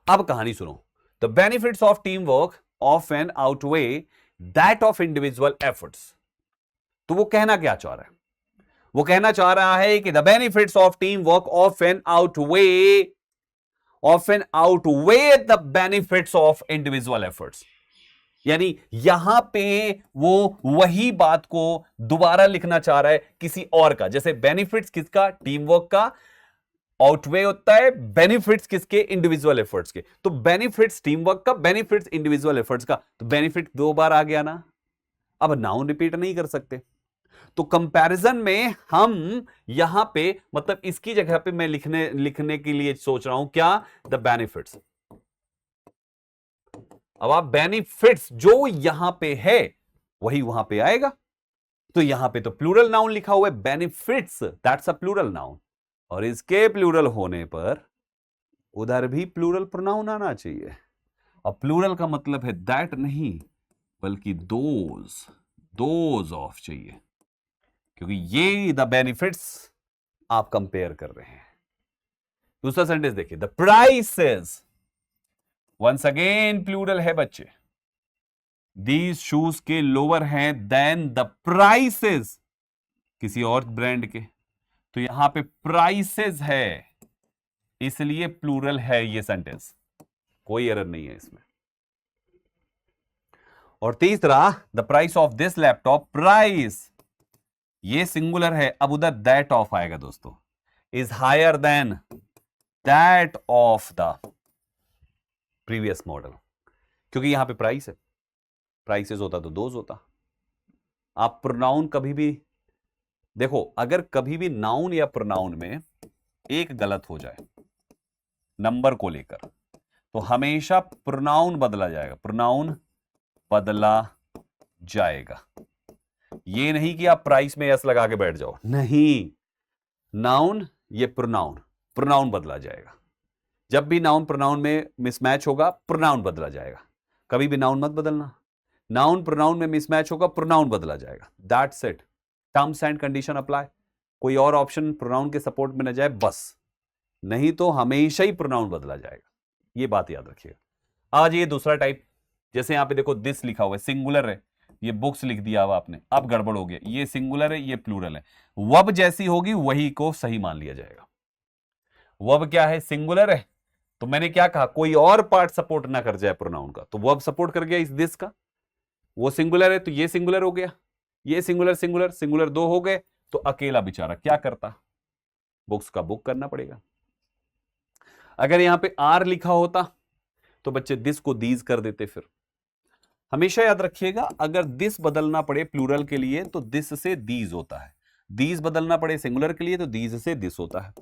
अब कहानी सुनो, the benefits of team work of an outweigh that of individual efforts. तो वो कहना क्या चाह रहा है? वो कहना चाह रहा है कि the benefits of team work often outweigh the benefits of individual efforts. यानी यहां पे वो वही बात को दोबारा लिखना चाह रहा है किसी और का। जैसे बेनिफिट्स किसका? टीम वर्क का। आउटवे होता है बेनिफिट्स किसके? इंडिविजुअल एफर्ट्स के। तो बेनिफिट्स टीम वर्क का, बेनिफिट्स इंडिविजुअल एफर्ट्स का, तो बेनिफिट दो बार आ गया ना। अब नाउन रिपीट नहीं कर सकते, तो कंपैरिजन में हम यहां पे मतलब इसकी जगह पे मैं लिखने के लिए सोच रहा हूं क्या? The benefits. अब आप बेनिफिट्स जो यहां पे है वही वहां पे आएगा, तो यहां पे तो प्लूरल नाउन लिखा हुआ है benefits, that's a plural noun, और इसके प्लूरल होने पर उधर भी प्लूरल प्रोनाउन आना चाहिए। और प्लूरल का मतलब है दैट नहीं, बल्कि दोज ऑफ चाहिए, क्योंकि ये द बेनिफिट्स आप कंपेयर कर रहे हैं। दूसरा सेंटेंस देखिए, the prices, once again plural है बच्चे, दीज शूज के लोअर हैं देन द प्राइसेस किसी और ब्रांड के, तो यहां पे प्राइसेस है इसलिए प्लूरल है ये सेंटेंस, कोई एरर नहीं है इसमें। और तीसरा, the price of this laptop, price ये सिंगुलर है, अब उधर दैट ऑफ आएगा दोस्तों, is higher than that of the previous model, क्योंकि यहां पे प्राइस है, प्राइसेस होता तो दोज होता। आप प्रोनाउन कभी भी देखो, अगर कभी भी नाउन या प्रोनाउन में एक गलत हो जाए नंबर को लेकर, तो हमेशा प्रोनाउन बदला जाएगा, प्रोनाउन बदला जाएगा। ये नहीं कि आप प्राइस में एस लगा के बैठ जाओ, नहीं, नाउन ये प्रोनाउन बदला जाएगा। जब भी नाउन प्रोनाउन में मिसमैच होगा प्रोनाउन बदला जाएगा। कभी भी नाउन मत बदलना, नाउन प्रोनाउन में मिसमैच होगा प्रोनाउन बदला जाएगा, that's it. Terms and condition apply, कोई और ऑप्शन प्रोनाउन के सपोर्ट में न जाए बस, नहीं तो हमेशा ही प्रोनाउन बदला जाएगा, ये बात याद रखिएगा। आज ये दूसरा टाइप, जैसे यहां पे देखो दिस लिखा हुआ है, सिंगुलर है, ये बुक्स लिख दिया हुआ आपने, अब गड़बड़ हो गया, ये सिंगुलर है ये प्लूरल है, वर्ब जैसी होगी वही को सही मान लिया जाएगा। वर्ब क्या है? सिंगुलर है, तो मैंने क्या कहा, कोई और पार्ट सपोर्ट ना कर जाए प्रोनाउन का, तो वर्ब सपोर्ट कर गया इस दिस का, वो सिंगुलर है तो ये सिंगुलर हो गया, ये सिंगुलर दो हो गए, तो अकेला बेचारा क्या करता? बुक्स का बुक करना पड़ेगा। अगर यहां पे आर लिखा होता तो बच्चे दिस को दीज कर देते, फिर हमेशा याद रखिएगा, अगर दिस बदलना पड़े प्लूरल के लिए तो दिस से दीज होता है, दीज बदलना पड़े सिंगुलर के लिए तो दीज से दिस होता है।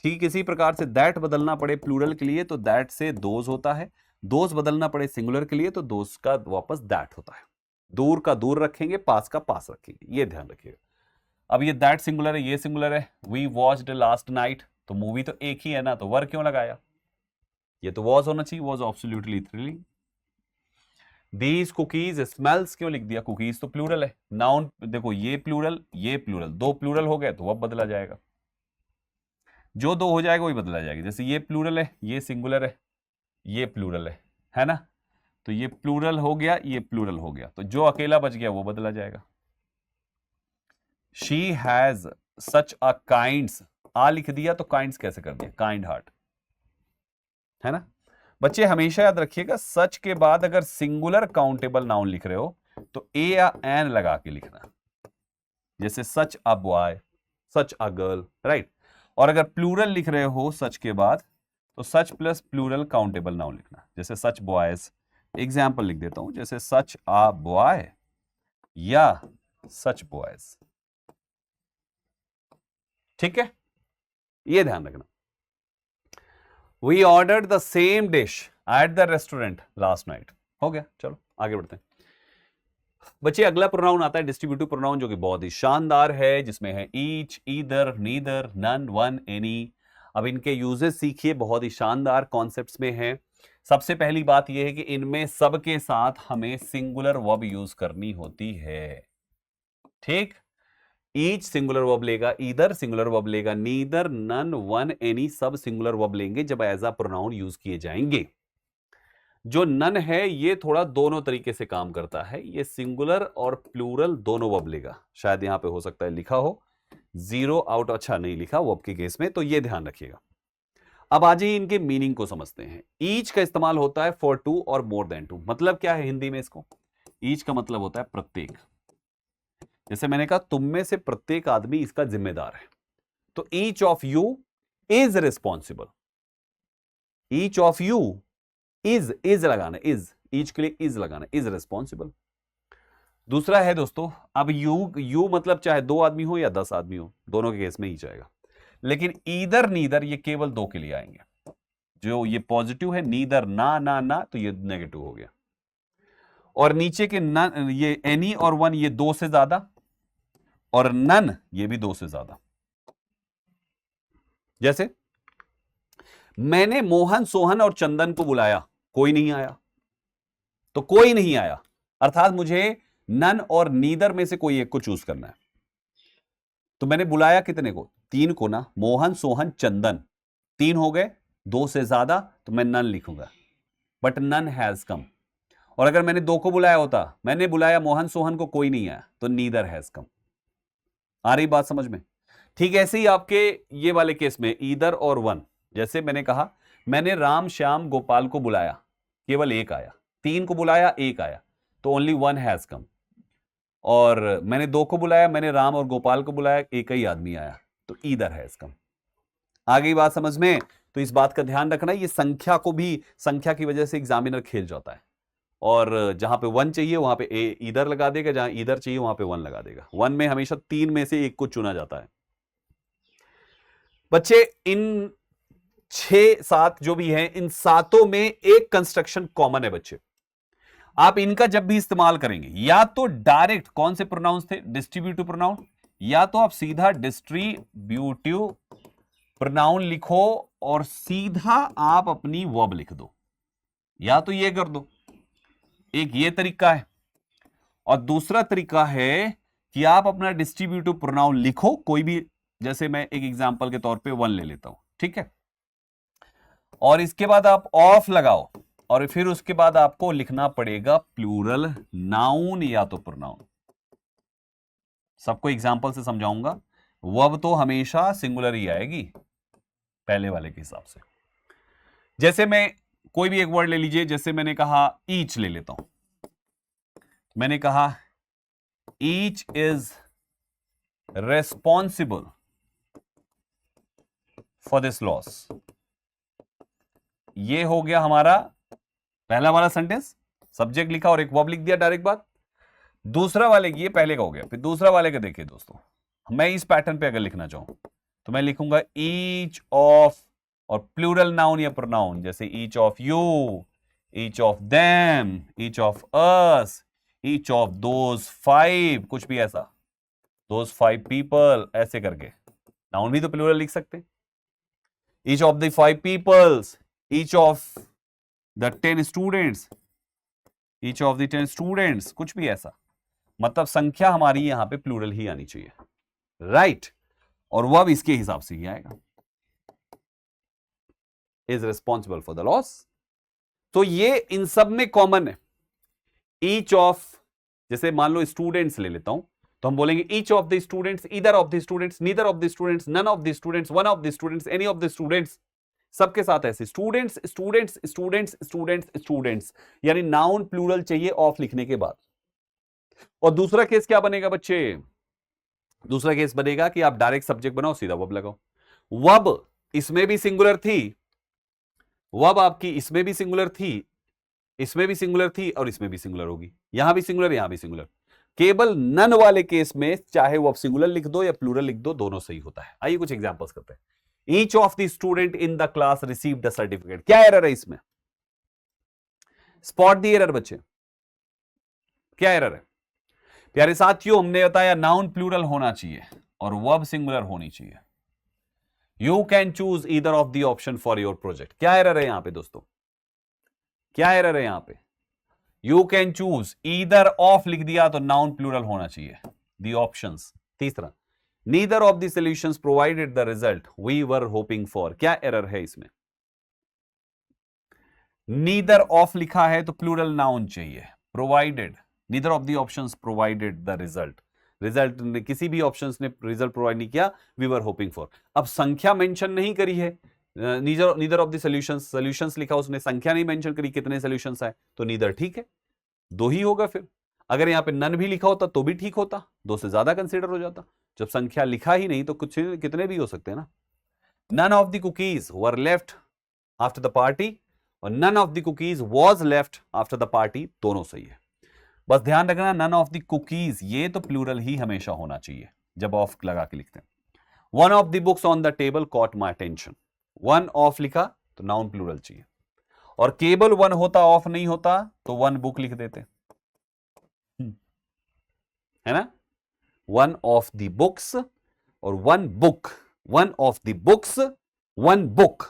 ठीक इसी प्रकार से दैट बदलना पड़े प्लूरल के लिए तो दैट से दोज होता है, दोज बदलना पड़े सिंगुलर के लिए तो दोज का वापस दैट होता है। दूर का दूर रखेंगे, पास का पास रखेंगे, ये ध्यान रखिएगा। अब ये दैट सिंगुलर है, ये सिंगुलर है। वी वॉच्ड लास्ट नाइट, तो मूवी तो एक ही है ना, तो वर क्यों लगाया? ये तो वॉज होना चाहिए, was absolutely thrilling. These cookies smells क्यों लिख दिया? कुकीज तो प्लूरल है। नाउन देखो, ये प्लूरल ये प्लूरल, दो प्लूरल हो गए तो अब बदला जाएगा, जो दो हो जाएगा वही बदला जाएगा। जैसे ये प्लूरल है, ये सिंगुलर है, ये प्लूरल है ना, तो ये प्लूरल हो गया, ये प्लूरल हो गया, तो जो अकेला बच गया वो बदला जाएगा। She has such a kinds, आ लिख दिया तो काइंड्स कैसे कर दिया? काइंड हार्ट, है ना। बच्चे हमेशा याद रखिएगा, सच के बाद अगर सिंगुलर काउंटेबल नाउन लिख रहे हो तो ए या एन लगा के लिखना, जैसे such a boy, such a girl, right. और अगर प्लूरल लिख रहे हो सच के बाद तो सच प्लस प्लूरल काउंटेबल नाउन लिखना, जैसे सच बॉयज। एग्जाम्पल लिख देता हूं, जैसे सच अ बॉय या सच बॉयज, ठीक है, ये ध्यान रखना। We ordered the same dish at the restaurant last night, हो गया। चलो आगे बढ़ते हैं बच्चे। अगला प्रोनाउन आता है डिस्ट्रीब्यूटिव प्रोनाउन, जो कि बहुत ही शानदार है, जिसमें है each, either, neither, none, one, any. अब इनके यूजेस सीखिए, बहुत ही शानदार कॉन्सेप्ट्स में है। सबसे पहली बात यह है कि इनमें सबके साथ हमें सिंगुलर वर्ब यूज करनी होती है, ठीक। ईच सिंगुलर वर्ब लेगा, ईदर सिंगुलर वर्ब लेगा, नीदर, नन, वन, एनी सब सिंगुलर वर्ब लेंगे जब एज अ प्रोनाउन यूज किए जाएंगे। जो नन है ये थोड़ा दोनों तरीके से काम करता है, ये सिंगुलर और प्लूरल दोनों वर्ब लेगा। शायद यहां पे हो सकता है लिखा हो जीरो आउट, अच्छा नहीं लिखा वर्ब के केस में, तो ये ध्यान रखिएगा। अब आ जाइए इनके मीनिंग को समझते हैं। ईच का इस्तेमाल होता है फॉर टू और मोर देन टू। मतलब क्या है हिंदी में इसको? ईच का मतलब होता है प्रत्येक। जैसे मैंने कहा तुम में से प्रत्येक आदमी इसका जिम्मेदार है, तो each of you is responsible. Each of you is लगाना, इज, ईच के लिए इज लगाना, इज रिस्पॉन्सिबल। दूसरा है दोस्तों, अब यू मतलब चाहे दो आदमी हो या 10 आदमी हो, दोनों के केस में ही जाएगा। लेकिन ईदर नीदर ये केवल दो के लिए आएंगे। जो ये पॉजिटिव है नीदर, ना ना ना, तो ये नेगेटिव हो गया। और नीचे के नन, ये एनी और वन, ये दो से ज्यादा, और नन ये भी दो से ज्यादा। जैसे मैंने मोहन, सोहन और चंदन को बुलाया, कोई नहीं आया, तो कोई नहीं आया, अर्थात मुझे नन और नीदर में से कोई एक को चूज करना है। तो मैंने बुलाया कितने को? 3 को ना, मोहन, सोहन, चंदन, 3 हो गए, 2 से ज्यादा तो मैं नन लिखूंगा, बट नन हैज कम। और अगर मैंने 2 को बुलाया होता, मैंने बुलाया मोहन सोहन को, कोई नहीं आया, तो नीदर हैज कम। आ रही बात समझ में? ठीक ऐसे ही आपके ये वाले केस में ईदर और वन, जैसे मैंने कहा मैंने राम, श्याम, गोपाल को बुलाया, केवल एक आया। 3 को बुलाया, एक आया, तो ओनली वन हैज कम। और मैंने 2 को बुलाया, मैंने राम और गोपाल को बुलाया, एक ही आदमी आया, तो ईदर हैज कम। आ गई बात समझ में? तो इस बात का ध्यान रखना, ये संख्या को भी, संख्या की वजह से एग्जामिनर खेल जाता है, और जहां पे 1 चाहिए वहां पे ईदर लगा देगा, जहां ईदर चाहिए वहां पे 1 लगा देगा। 1 में हमेशा 3 में से एक को चुना जाता है। बच्चे इन 6-7 जो भी हैं, इन सातों में एक कंस्ट्रक्शन कॉमन है बच्चे। आप इनका जब भी इस्तेमाल करेंगे, या तो डायरेक्ट, कौन से प्रोनाउंस थे? डिस्ट्रीब्यूटिव प्रोनाउन, या तो आप सीधा डिस्ट्रीब्यूटिव प्रोनाउन लिखो और सीधा आप अपनी वर्ब लिख दो, या तो ये कर दो। एक ये तरीका है, और दूसरा तरीका है कि आप अपना डिस्ट्रीब्यूटिव प्रोनाउन लिखो कोई भी, जैसे मैं एक एग्जांपल के तौर पे 1 ले लेता हूं, ठीक है, और इसके बाद आप ऑफ लगाओ, और फिर उसके बाद आपको लिखना पड़ेगा प्लूरल नाउन या तो प्रोनाउन। सबको एग्जांपल से समझाऊंगा। वर्ब तो हमेशा सिंगुलर ही आएगी पहले वाले के हिसाब से। जैसे मैं कोई भी एक वर्ड ले लीजिए, जैसे मैंने कहा ईच ले लेता हूं, मैंने कहा each is responsible for this loss. ये हो गया हमारा पहला वाला सेंटेंस। सब्जेक्ट लिखा और एक वर्ब लिख दिया, डायरेक्ट बात। दूसरा वाले की, ये पहले का हो गया, फिर दूसरा वाले का देखिए दोस्तों, मैं इस पैटर्न पे अगर लिखना चाहूं तो मैं लिखूंगा ईच ऑफ, और प्लूरल नाउन या प्रोनाउन, जैसे each of you, each of them, each of us, each of those five, कुछ भी ऐसा, दोज फाइव पीपल, ऐसे करके नाउन भी तो प्लूरल लिख सकते हैं। Each of the five peoples, each of the 10 students, each of the 10 students, कुछ भी ऐसा, मतलब संख्या हमारी यहां पे प्लूरल ही आनी चाहिए, राइट। और वह इसके हिसाब से ही आएगा, is responsible for the loss. तो ये इन सब में कॉमन है। ईच ऑफ, जैसे मान लो स्टूडेंट्स ले लेता हूं, तो हम बोलेंगे each of the students, either of the students, neither of the students, none of the students, one of the students, any of the students, सबके साथ ऐसे students students students students students, यानी नाउन प्लूरल चाहिए ऑफ लिखने के बाद। और दूसरा केस क्या बनेगा बच्चे? दूसरा केस बनेगा कि आप डायरेक्ट सब्जेक्ट बनाओ, सीधा वर्ब लगाओ। वर्ब इसमें भी सिंगुलर थी, वर्ब आपकी इसमें भी सिंगुलर थी, इसमें भी सिंगुलर थी, और इसमें भी सिंगुलर होगी, यहां भी सिंगुलर, यहां भी सिंगुलर। केवल नन वाले केस में चाहे वो आप सिंगुलर लिख दो या प्लूरल लिख दो, दोनों सही होता है। आइए कुछ एग्जांपल्स करते हैं। Each of the student in the class received a certificate, क्या एरर है इसमें? स्पॉट दी एरर बच्चे, क्या एरर है? प्यारे साथियों, हमने बताया नाउन प्लूरल होना चाहिए और वर्ब सिंगुलर होनी चाहिए। You can choose either of the option for your project. क्या एरर है यहां पे दोस्तों? क्या एरर है यहां पे? You can choose, either of लिख दिया तो नाउन प्लूरल होना चाहिए, दी ऑप्शंस। तीसरा, neither of the solutions provided the result we were hoping for. क्या एरर है इसमें? नीदर ऑफ लिखा है तो प्लूरल नाउन चाहिए, provided, neither of the options provided the result, result ने, किसी भी ऑप्शंस ने रिजल्ट प्रोवाइड नहीं किया, वी वर होपिंग फॉर। अब संख्या मेंशन नहीं करी है, neither of the solutions, solutions लिखा उसने, संख्या नहीं मेंशन करी कितने सॉल्यूशंस आए, तो नीदर ठीक है, दो ही होगा। फिर अगर यहां पे नन भी लिखा होता तो भी ठीक होता, दो से ज्यादा कंसीडर हो जाता। जब संख्या लिखा ही नहीं तो कुछ कितने भी हो सकते हैं ना। None of the cookies were left after the party और none of the cookies was left after the party, दोनों सही है। बस ध्यान रखना, नन ऑफ द कुकीज ये तो प्लूरल ही हमेशा होना चाहिए जब ऑफ लगा के लिखते हैं। One of the books on the table caught my attention, one of लिखा तो नाउन प्लूरल चाहिए, और केवल वन होता ऑफ नहीं होता तो वन बुक लिख देते, है ना। वन ऑफ द बुक्स और one book, one of the books one book,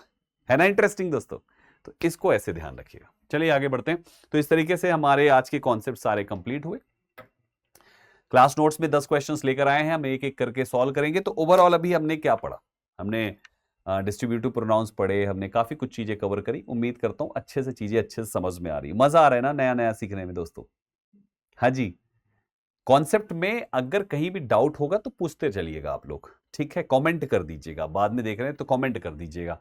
है ना। इंटरेस्टिंग दोस्तों, तो इसको ऐसे ध्यान रखिएगा। चलिए आगे बढ़ते हैं। तो इस तरीके से हमारे आज के कॉन्सेप्ट सारे कंप्लीट हुए। क्लास नोट्स में 10 क्वेश्चंस लेकर आए हैं, हम एक एक करके सॉल्व करेंगे। तो ओवरऑल अभी हमने क्या पढ़ा? हमने डिस्ट्रीब्यूटिव प्रोनाउंस पढ़े, हमने काफी कुछ चीजें कवर करी। उम्मीद करता हूं अच्छे से चीजें अच्छे से समझ में आ रही है, मजा आ रहा है ना नया नया सीखने में दोस्तों। हाँ जी, कॉन्सेप्ट में अगर कहीं भी डाउट होगा तो पूछते चलिएगा आप लोग, ठीक है। कमेंट कर दीजिएगा, बाद में देख रहे हैं तो कमेंट कर दीजिएगा,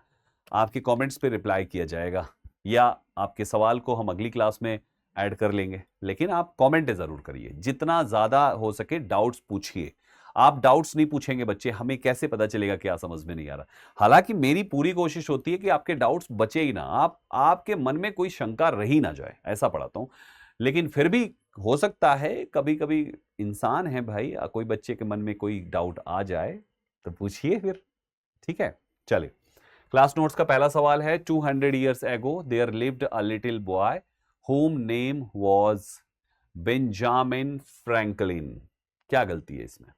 आपके कमेंट्स पे रिप्लाई किया जाएगा, या आपके सवाल को हम अगली क्लास में ऐड कर लेंगे। लेकिन आप कमेंट जरूर करिए, जितना ज्यादा हो सके डाउट्स पूछिए। आप डाउट्स नहीं पूछेंगे बच्चे, हमें कैसे पता चलेगा क्या समझ में नहीं आ रहा। हालांकि मेरी पूरी कोशिश होती है कि आपके डाउट्स बचे ही ना, आपके मन में कोई शंका रही ना जाए, ऐसा पढ़ाता हूं। लेकिन फिर भी हो सकता है कभी कभी इंसान है भाई, कोई बच्चे के मन में कोई डाउट आ जाए तो पूछिए फिर, ठीक है। चलिए, क्लास नोट्स का पहला सवाल है, 200 years ago there lived a little boy whom name was Benjamin Franklin. क्या गलती है इसमें?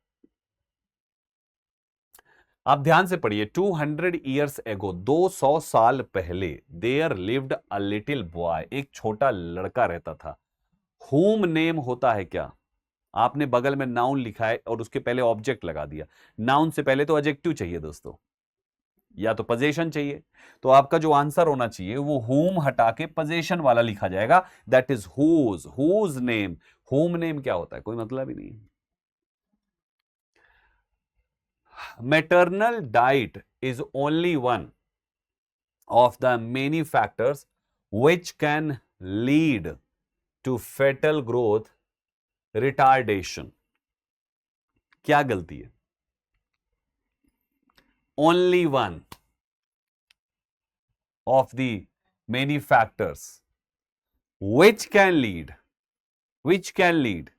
आप ध्यान से पढ़िए, 200 years ago 200 साल पहले, there lived a little boy, एक छोटा लड़का रहता था। whom नेम होता है क्या? आपने बगल में नाउन लिखा है और उसके पहले ऑब्जेक्ट लगा दिया। नाउन से पहले तो एडजेक्टिव चाहिए दोस्तों, या तो पोजीशन चाहिए। तो आपका जो आंसर होना चाहिए वो whom हटा के पोजीशन वाला लिखा जाएगा, that is whose name. whom name क्या होता है? कोई मतलब ही नहीं। Maternal diet is only one of the many factors which can lead to fetal growth retardation. क्या गलती है? Only one of the many factors which can lead, which can lead.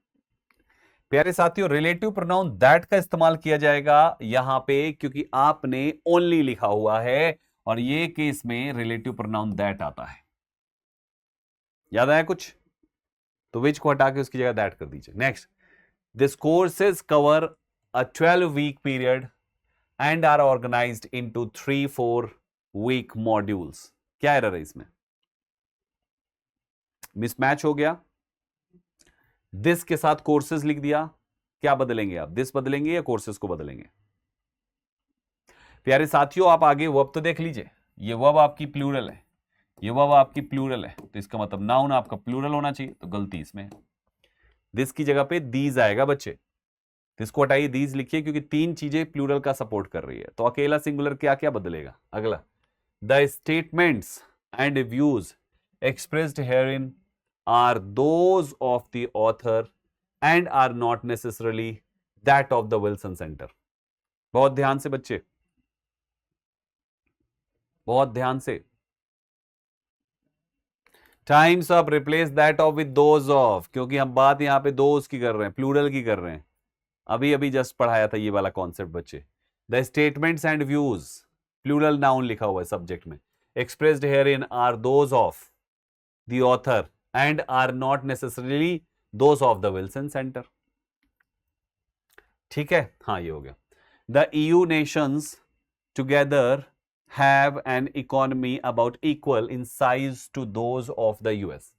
प्यारे साथियों, रिलेटिव प्रोनाउन दैट का इस्तेमाल किया जाएगा यहां पे, क्योंकि आपने ओनली लिखा हुआ है और ये केस में रिलेटिव प्रोनाउन दैट आता है। याद आया कुछ? तो विच को हटा के उसकी जगह दैट कर दीजिए। Next, this courses cover a 12-week period and are organised into 3-4 week modules. क्या एरर है इसमें? मिसमैच हो गया। दिस के साथ कोर्सेज लिख दिया, क्या बदलेंगे आप? दिस बदलेंगे या कोर्सेज को बदलेंगे? प्यारे साथियों, आप आगे वर्ब तो देख लीजिए। ये वर्ब आपकी प्लूरल है, ये वर्ब आपकी प्लूरल है, तो इसका मतलब नाउन आपका प्लूरल होना चाहिए, तो गलती इसमें है। दिस की जगह पे दीज आएगा बच्चे। इसको हटाइए, दीज लिखिए, क्योंकि तीन चीजें प्लूरल का सपोर्ट कर रही है। तो अकेला सिंगुलर क्या क्या बदलेगा? अगला, the statements and views expressed herein are those of the author and are not necessarily that of the Wilson Center. बहुत ध्यान से बच्चे, बहुत ध्यान से। Times of replace that of with those of, क्योंकि हम बात यहां पे दोज की कर रहे हैं, प्लूरल की कर रहे हैं। अभी अभी जस्ट पढ़ाया था ये वाला कॉन्सेप्ट बच्चे। The statements and views, plural noun लिखा हुआ है सब्जेक्ट में, expressed here in are those of the author and are not necessarily those of the Wilson Center. ठीक है, हाँ ये हो गया। The EU nations together have an economy about equal in size to those of the US.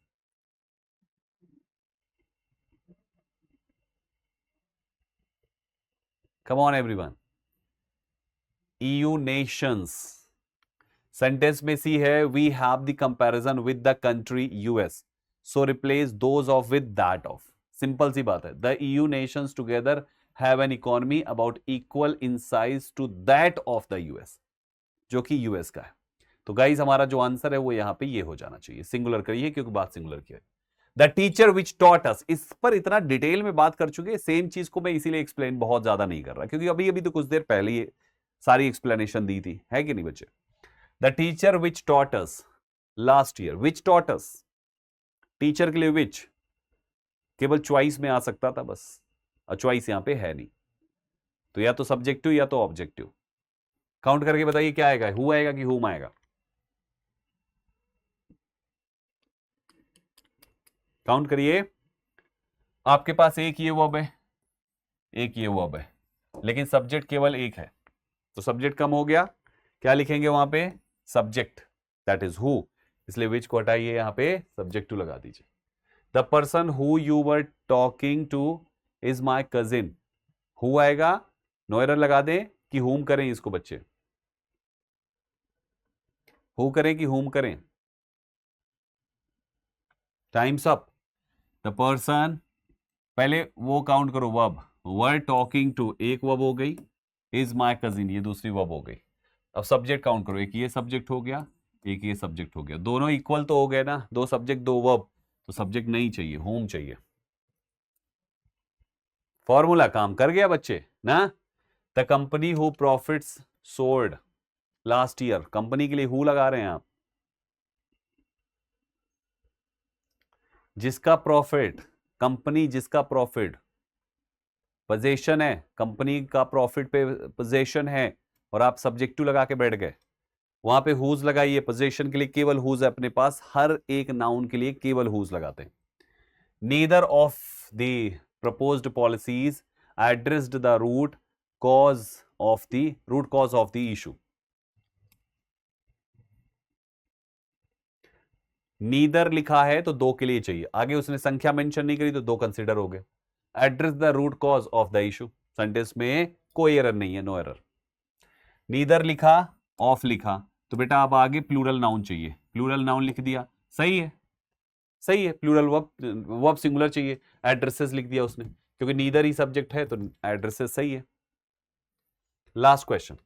Come on everyone. EU nations, sentence में सी है, we have the comparison with the country US, so replace those of with that of. Simple सी बात है। द EU nations together have an economy about equal in size to that of the US, जो कि यूएस का है। तो गाइज हमारा जो आंसर है वो यहां पे ये हो जाना चाहिए। सिंगुलर करिए क्योंकि बात सिंगुलर की है। The teacher which taught us, इस पर इतना डिटेल में बात कर चुके हैं, सेम चीज को मैं इसीलिए एक्सप्लेन बहुत ज्यादा नहीं कर रहा, क्योंकि अभी अभी तो कुछ देर पहले ही सारी एक्सप्लेनेशन दी थी, है कि नहीं बच्चे? The teacher which taught us last year, which taught us, teacher के लिए विच केवल चॉइस में आ सकता था बस, और चॉइस यहां पे है नहीं, तो या तो सब्जेक्टिव या तो ऑब्जेक्टिव। काउंट करके बताइए क्या आएगा, हु आएगा कि हुम आएगा? काउंट करिए। आपके पास एक ये वर्ब है, एक ये वर्ब है, लेकिन सब्जेक्ट केवल एक है, तो सब्जेक्ट कम हो गया। क्या लिखेंगे वहां पे? सब्जेक्ट, दैट इज हु, इसलिए विच को हटाइए, यहां पे सब्जेक्ट टू लगा दीजिए। The person who you were talking two is my cousin, who आएगा, नो एरर लगा दें कि हुम करें इसको बच्चे? हु करें कि हुम करें? Times up. द पर्सन, पहले वो काउंट करो, वर्ब, वर टॉकिंग टू एक वर्ब हो गई, इज माई कजिन ये दूसरी वर्ब हो गई। अब सब्जेक्ट काउंट करो, एक ये सब्जेक्ट हो गया, एक ये सब्जेक्ट हो गया, दोनों इक्वल तो हो गए ना, दो सब्जेक्ट दो वर्ब, तो सब्जेक्ट नहीं चाहिए, होम चाहिए। फॉर्मूला काम कर गया बच्चे ना। The company who profits sword last year, company के लिए हु लगा रहे हैं आप, जिसका प्रॉफिट, कंपनी जिसका प्रॉफिट, पोजीशन है, कंपनी का प्रॉफिट पे पोजीशन है, और आप सब्जेक्टिव लगा के बैठ गए, वहां पे हुज लगाइए। पोजीशन के लिए केवल हुज है अपने पास, हर एक नाउन के लिए केवल हुज लगाते हैं। Neither of the proposed policies addressed the root cause of the issue. Neither लिखा है तो दो के लिए चाहिए, आगे उसने संख्या मेंशन नहीं करी तो दो कंसीडर हो गए। Address the root cause of the issue, sentence में कोई एरर नहीं है, नो एरर। नीदर लिखा, ऑफ लिखा, तो बेटा अब आगे प्लूरल नाउन चाहिए, प्लूरल नाउन लिख दिया, सही है, सही है। प्लूरल वर्ब सिंगुलर चाहिए, एड्रेसेस लिख दिया उसने, क्योंकि नीदर ही सब्जेक्ट है तो एड्रेसेस सही है। Last question,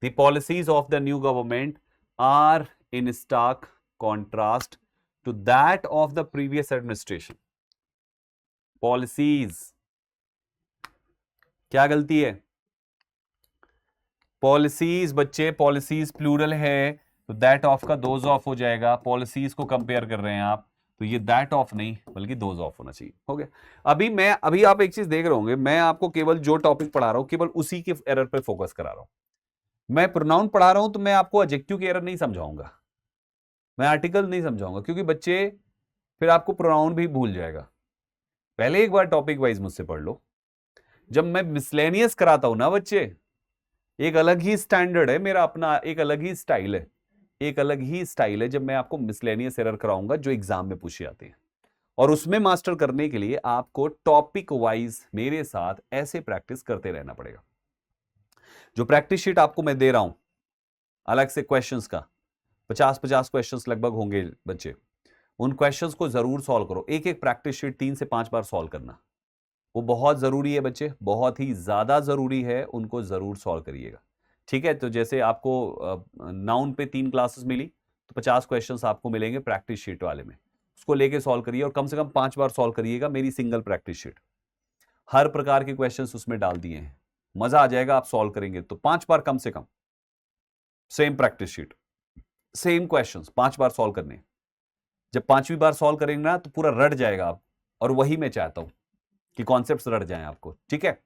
the policies of the new government are in stark contrast to that of the previous administration. Policies, क्या गलती है? पॉलिसीज बच्चे, पॉलिसीज प्लूरल है तो दैट ऑफ का दोज ऑफ हो जाएगा, पॉलिसीज को कंपेयर कर रहे हैं आप, तो ये दैट ऑफ नहीं बल्कि दोज ऑफ होना चाहिए। हो गया। अभी आप एक चीज देख रहे होंगे, मैं आपको केवल जो टॉपिक पढ़ा रहा हूं केवल उसी के एरर पे फोकस करा रहा हूं। मैं प्रोनाउन पढ़ा रहा हूं तो मैं आपको एडजेक्टिव की एरर नहीं समझाऊंगा, मैं आर्टिकल नहीं समझाऊंगा, क्योंकि बच्चे फिर आपको प्रोनाउन भी भूल जाएगा। पहले एक बार टॉपिक वाइज मुझसे पढ़ लो। जब मैं मिसलेनियस कराता हूं ना बच्चे, एक अलग ही स्टैंडर्ड है मेरा अपना, एक अलग ही स्टाइल है, एक अलग ही स्टाइल है जब मैं आपको मिसलेनियस एरर कराऊंगा जो एग्जाम में पूछी जाती है। और उसमें मास्टर करने के लिए आपको टॉपिक वाइज मेरे साथ ऐसे प्रैक्टिस करते रहना पड़ेगा। जो प्रैक्टिस शीट आपको मैं दे रहा हूं अलग से क्वेश्चंस का, 50-50 क्वेश्चंस लगभग होंगे बच्चे, उन क्वेश्चंस को जरूर सॉल्व करो। एक एक प्रैक्टिस शीट 3 से 5 बार सॉल्व करना, वो बहुत जरूरी है बच्चे, बहुत ही ज्यादा जरूरी है, उनको जरूर सॉल्व करिएगा। ठीक है। तो जैसे आपको नाउन पे 3 क्लासेस मिली तो 50 क्वेश्चंस आपको मिलेंगे प्रैक्टिस शीट वाले में, उसको लेके सॉल्व करिए और कम से कम 5 बार सॉल्व करिएगा मेरी सिंगल प्रैक्टिस शीट। हर प्रकार के क्वेश्चंस उसमें डाल दिए हैं, मजा आ जाएगा आप सॉल्व करेंगे तो 5 बार कम से कम, same practice sheet same questions 5 बार सॉल्व करने। जब 5वीं बार सॉल्व करेंगे ना तो पूरा रट जाएगा आप, और वही मैं चाहता हूं कि कॉन्सेप्ट्स रट जाएं आपको। ठीक है।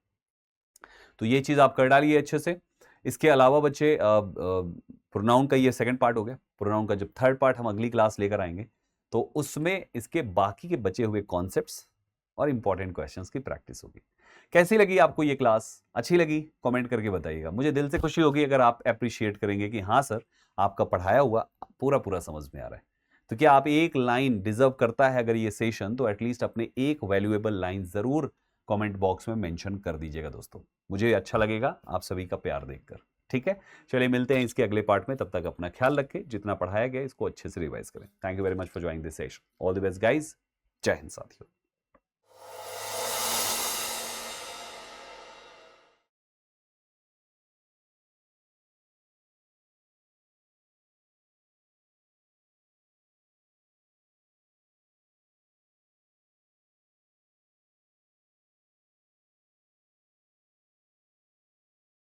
तो ये चीज आप कर डालिए अच्छे से। इसके अलावा बच्चे प्रोनाउन का ये सेकंड पार्ट हो गया। प्रोनाउन का जब थर्ड पार्ट हम अगली क्लास लेकर आएंगे तो उसमें इसके बाकी के बचे हुए कॉन्सेप्ट्स और इंपॉर्टेंट क्वेश्चंस की प्रैक्टिस होगी। कैसी लगी आपको ये क्लास? अच्छी लगी? कमेंट करके बताइएगा। मुझे दिल से खुशी होगी अगर आप अप्रिशिएट करेंगे कि हाँ सर आपका पढ़ाया हुआ पूरा पूरा समझ में आ रहा है। तो क्या आप एक लाइन डिजर्व करता है अगर ये सेशन, तो एटलीस्ट अपने एक वैल्यूएबल लाइन जरूर कमेंट बॉक्स में मेंशन कर दीजिएगा दोस्तों, मुझे अच्छा लगेगा आप सभी का प्यार देखकर। ठीक है। चलिए मिलते हैं इसके अगले पार्ट में, तब तक अपना ख्याल रखें, जितना पढ़ाया गया इसको अच्छे से रिवाइज करें। Thank you very much for joining this session. All the best guys. जय हिंद साथियों।